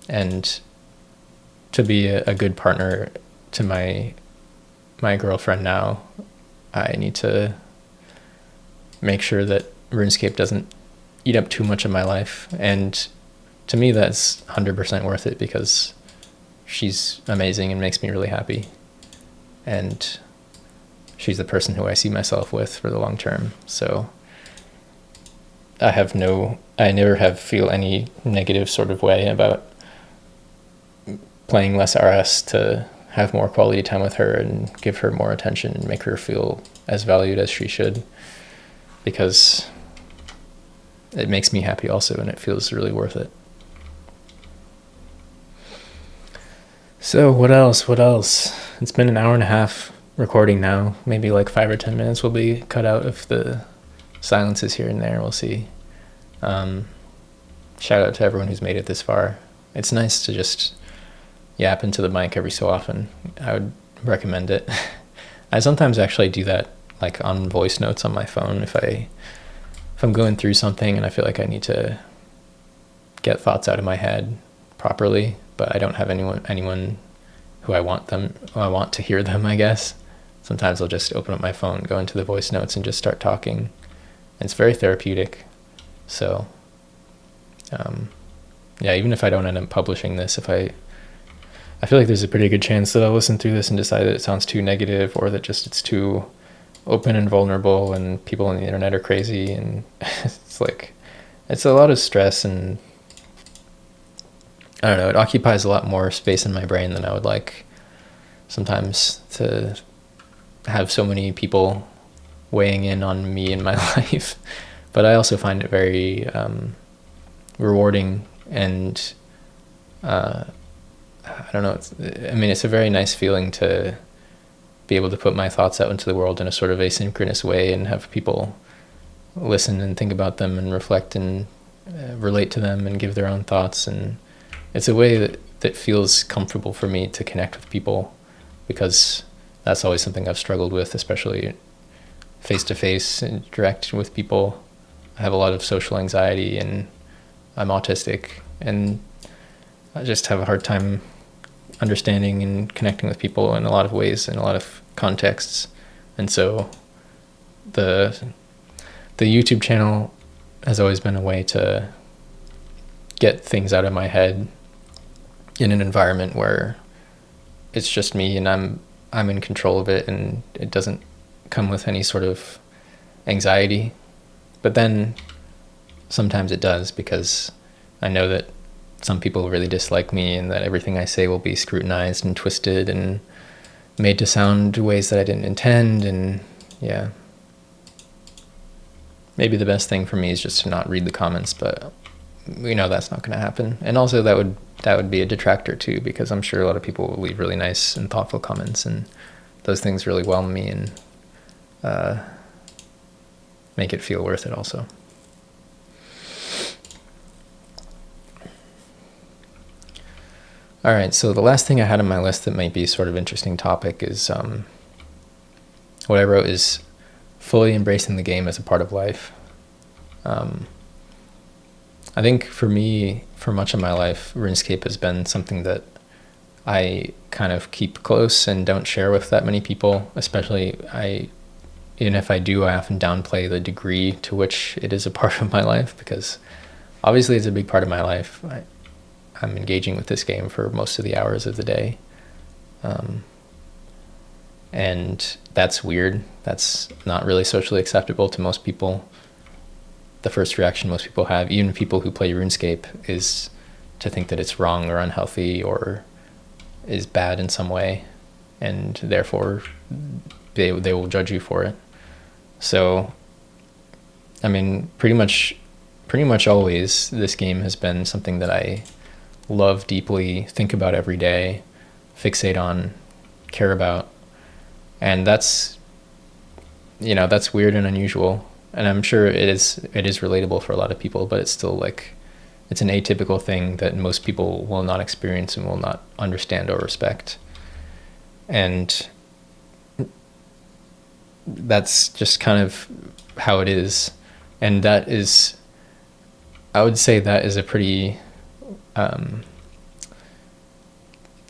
And to be a good partner to my girlfriend now, I need to make sure that RuneScape doesn't eat up too much of my life. And to me, that's 100% worth it, because she's amazing and makes me really happy. And she's the person who I see myself with for the long term. So I never feel any negative sort of way about playing less RS to have more quality time with her and give her more attention and make her feel as valued as she should, because it makes me happy also, and it feels really worth it. So what else? What else? It's been an hour and a half recording now. Maybe like 5 or 10 minutes will be cut out of the silences here and there. We'll see. Shout out to everyone who's made it this far. It's nice to just yap into the mic every so often. I would recommend it. I sometimes actually do that like on voice notes on my phone if I'm going through something and I feel like I need to get thoughts out of my head properly, but I don't have anyone who I want to hear them, I guess. Sometimes I'll just open up my phone, go into the voice notes and just start talking. And it's very therapeutic. So yeah, even if I don't end up publishing this, I feel like there's a pretty good chance that I'll listen through this and decide that it sounds too negative, or that just it's too open and vulnerable and people on the internet are crazy, and it's a lot of stress, and I don't know, it occupies a lot more space in my brain than I would like sometimes, to have so many people weighing in on me and my life. But I also find it very rewarding, and I don't know, it's a very nice feeling to be able to put my thoughts out into the world in a sort of asynchronous way and have people listen and think about them and reflect and relate to them and give their own thoughts. And it's a way that feels comfortable for me to connect with people, because that's always something I've struggled with, especially face-to-face interact with people. I have a lot of social anxiety, and I'm autistic, and I just have a hard time understanding and connecting with people in a lot of ways, in a lot of contexts. And so the YouTube channel has always been a way to get things out of my head in an environment where it's just me and I'm in control of it, and it doesn't come with any sort of anxiety. But then sometimes it does, because I know that some people really dislike me, and that everything I say will be scrutinized and twisted and made to sound ways that I didn't intend. And yeah, maybe the best thing for me is just to not read the comments, but we know that's not going to happen. And also that would be a detractor too, because I'm sure a lot of people will leave really nice and thoughtful comments, and those things really whelm me and make it feel worth it also. All right, so the last thing I had on my list that might be sort of interesting topic is what I wrote is fully embracing the game as a part of life. I think for me, for much of my life, RuneScape has been something that I kind of keep close and don't share with that many people, especially even if I do, I often downplay the degree to which it is a part of my life, because obviously it's a big part of my life. I'm engaging with this game for most of the hours of the day. And that's weird. That's not really socially acceptable to most people. The first reaction most people have, even people who play RuneScape, is to think that it's wrong or unhealthy or is bad in some way, and therefore they will judge you for it. So, pretty much always this game has been something that I love deeply, think about every day, fixate on, care about. And that's weird and unusual. And I'm sure it is relatable for a lot of people, but it's still it's an atypical thing that most people will not experience and will not understand or respect. And that's just kind of how it is. And I would say that is a pretty, that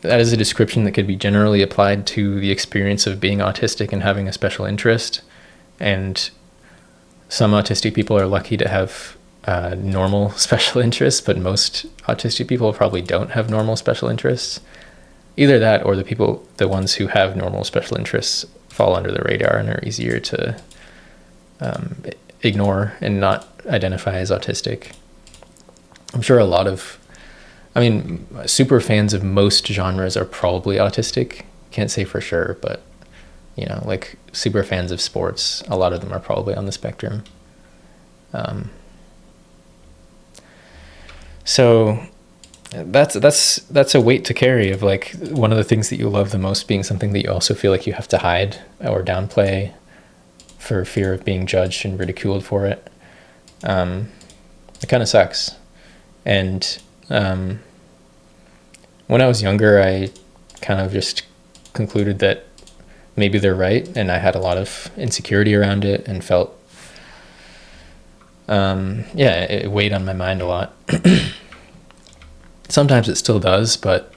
is a description that could be generally applied to the experience of being autistic and having a special interest. And some autistic people are lucky to have normal special interests, but most autistic people probably don't have normal special interests. Either that, or the ones who have normal special interests fall under the radar and are easier to ignore and not identify as autistic. I'm sure super fans of most genres are probably autistic. Can't say for sure, but super fans of sports, a lot of them are probably on the spectrum. So That's a weight to carry, of like one of the things that you love the most being something that you also feel like you have to hide or downplay for fear of being judged and ridiculed for it. It kind of sucks. And when I was younger, I kind of just concluded that maybe they're right, and I had a lot of insecurity around it and felt it weighed on my mind a lot. Sometimes it still does, but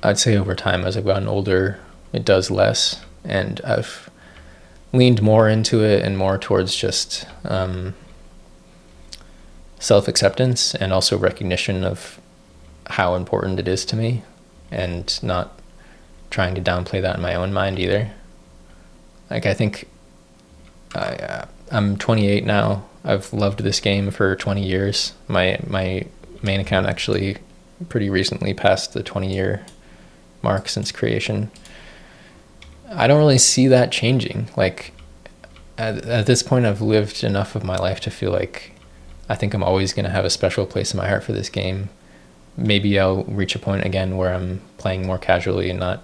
I'd say over time, as I've gotten older, it does less, and I've leaned more into it and more towards just self-acceptance and also recognition of how important it is to me, and not trying to downplay that in my own mind either. Like, I think I'm 28 now. I've loved this game for 20 years. My main account actually pretty recently passed the 20-year mark since creation. I don't really see that changing. Like, at this point, I've lived enough of my life to feel like I think I'm always going to have a special place in my heart for this game. Maybe I'll reach a point again where I'm playing more casually and not,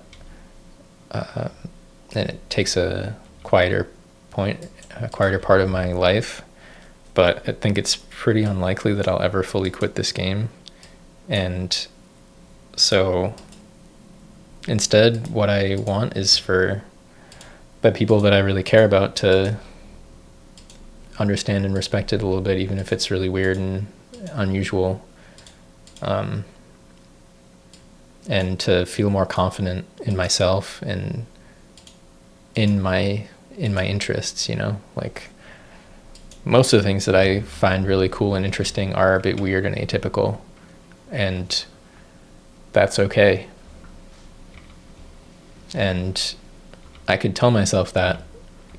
and it takes a quieter part of my life. But I think it's pretty unlikely that I'll ever fully quit this game. And so instead, what I want is for the people that I really care about to understand and respect it a little bit, even if it's really weird and unusual, and to feel more confident in myself and in my interests, you know. Like, most of the things that I find really cool and interesting are a bit weird and atypical, and that's okay. And I could tell myself that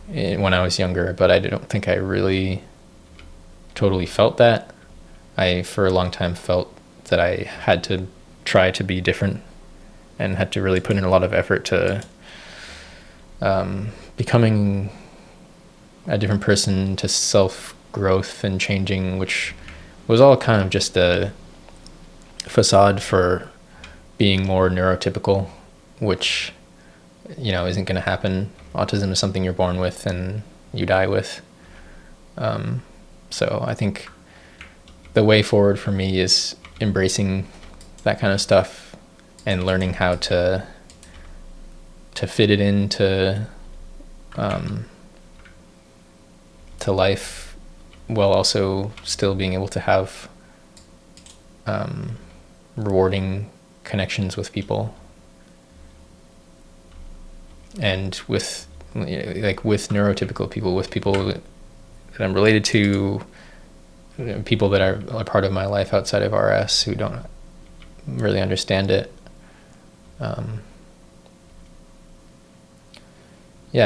when I was younger, but I don't think I really totally felt that. I, for a long time, felt that I had to try to be different and had to really put in a lot of effort to becoming a different person, to self-growth and changing, which was all kind of just a facade for being more neurotypical, which, you know, isn't going to happen. Autism is something you're born with and you die with. So I think the way forward for me is embracing that kind of stuff and learning how to fit it into to life, while also still being able to have rewarding connections with people. And with neurotypical people, with people that I'm related to, people that are a part of my life outside of RS who don't really understand it.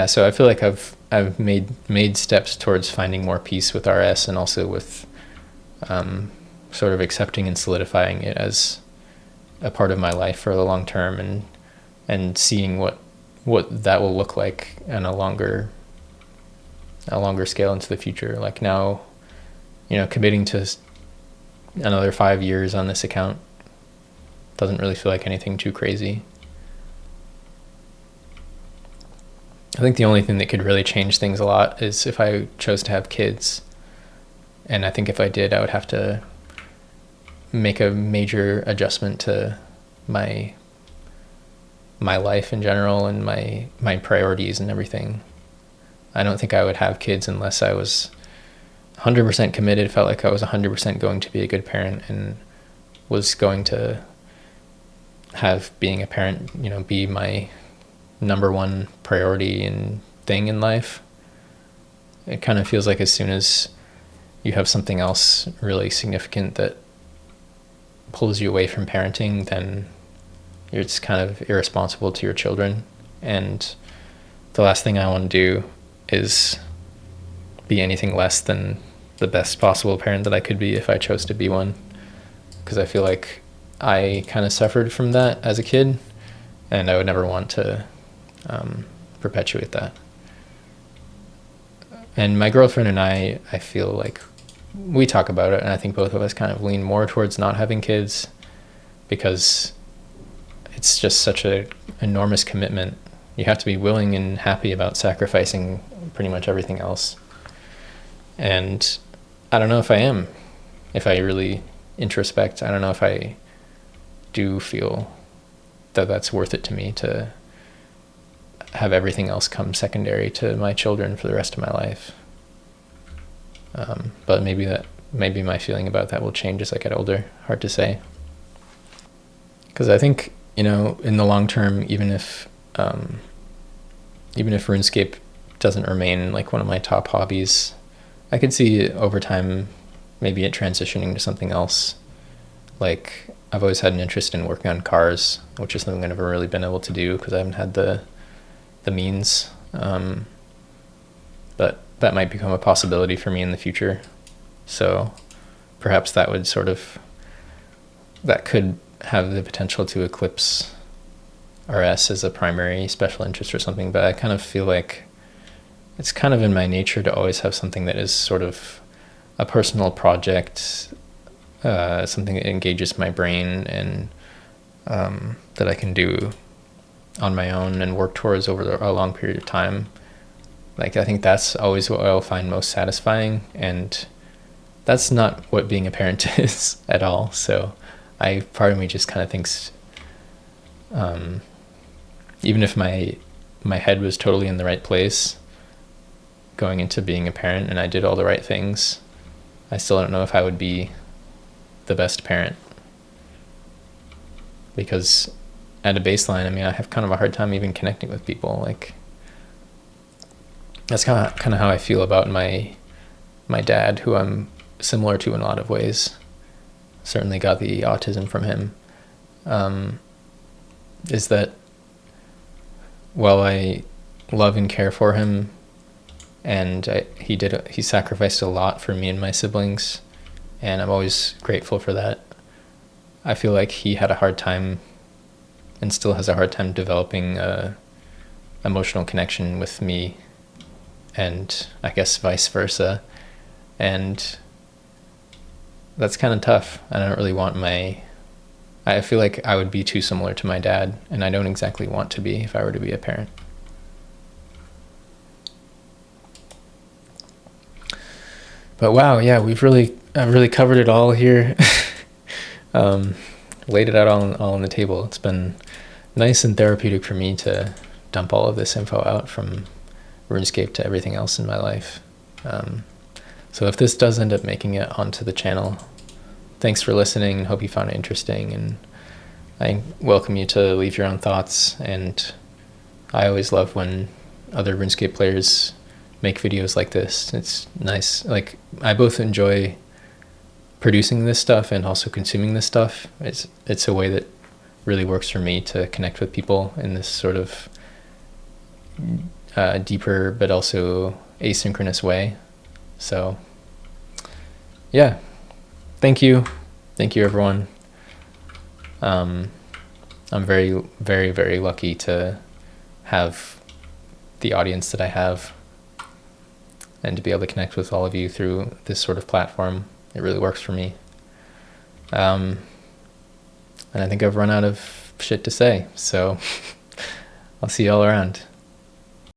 So I feel like I've made steps towards finding more peace with RS, and also with sort of accepting and solidifying it as a part of my life for the long term, and seeing what that will look like on a longer scale into the future. Like now, you know, committing to another 5 years on this account doesn't really feel like anything too crazy. I think the only thing that could really change things a lot is if I chose to have kids. And I think if I did, I would have to make a major adjustment to my life in general and my priorities and everything. I don't think I would have kids unless I was 100% committed, felt like I was 100% going to be a good parent, and was going to have being a parent, you know, be my number one priority and thing in life. It kind of feels like as soon as you have something else really significant that pulls you away from parenting, then it's kind of irresponsible to your children. And the last thing I want to do is be anything less than the best possible parent that I could be if I chose to be one. Because I feel like I kind of suffered from that as a kid, and I would never want to perpetuate that. And my girlfriend and I feel like we talk about it, and I think both of us kind of lean more towards not having kids. because it's just such an enormous commitment. You have to be willing and happy about sacrificing pretty much everything else. And I don't know if I am. If I really introspect, I don't know if I do feel that that's worth it to me to have everything else come secondary to my children for the rest of my life. But maybe my feeling about that will change as I get older. Hard to say. Because I think, in the long term, even if RuneScape doesn't remain like one of my top hobbies, I could see over time maybe it transitioning to something else. Like, I've always had an interest in working on cars, which is something I've never really been able to do because I haven't had the means. But that might become a possibility for me in the future. So perhaps that could have the potential to eclipse RS as a primary special interest or something. But I kind of feel like it's kind of in my nature to always have something that is sort of a personal project, something that engages my brain and that I can do on my own and work towards over a long period of time. Like, I think that's always what I'll find most satisfying, and that's not what being a parent is at all. So part of me just kind of thinks, even if my head was totally in the right place going into being a parent and I did all the right things, I still don't know if I would be the best parent. Because at a baseline, I have kind of a hard time even connecting with people. Like, that's kind of how I feel about my dad, who I'm similar to in a lot of ways. Certainly got the autism from him. Is that while I love and care for him, and he sacrificed a lot for me and my siblings, and I'm always grateful for that, I feel like he had a hard time and still has a hard time developing a emotional connection with me, and I guess vice versa. And that's kind of tough. I don't really want I feel like I would be too similar to my dad, and I don't exactly want to be if I were to be a parent. But wow, yeah, I've really covered it all here. Laid it out all on the table. It's been nice and therapeutic for me to dump all of this info out from RuneScape to everything else in my life. So if this does end up making it onto the channel, thanks for listening. Hope you found it interesting, and I welcome you to leave your own thoughts. And I always love when other RuneScape players make videos like this. It's nice. Like, I both enjoy producing this stuff and also consuming this stuff. It's a way that really works for me to connect with people in this sort of deeper but also asynchronous way. So yeah, thank you everyone. I'm very, very, very lucky to have the audience that I have, and to be able to connect with all of you through this sort of platform. It really works for me. And I think I've run out of shit to say, so I'll see y'all around.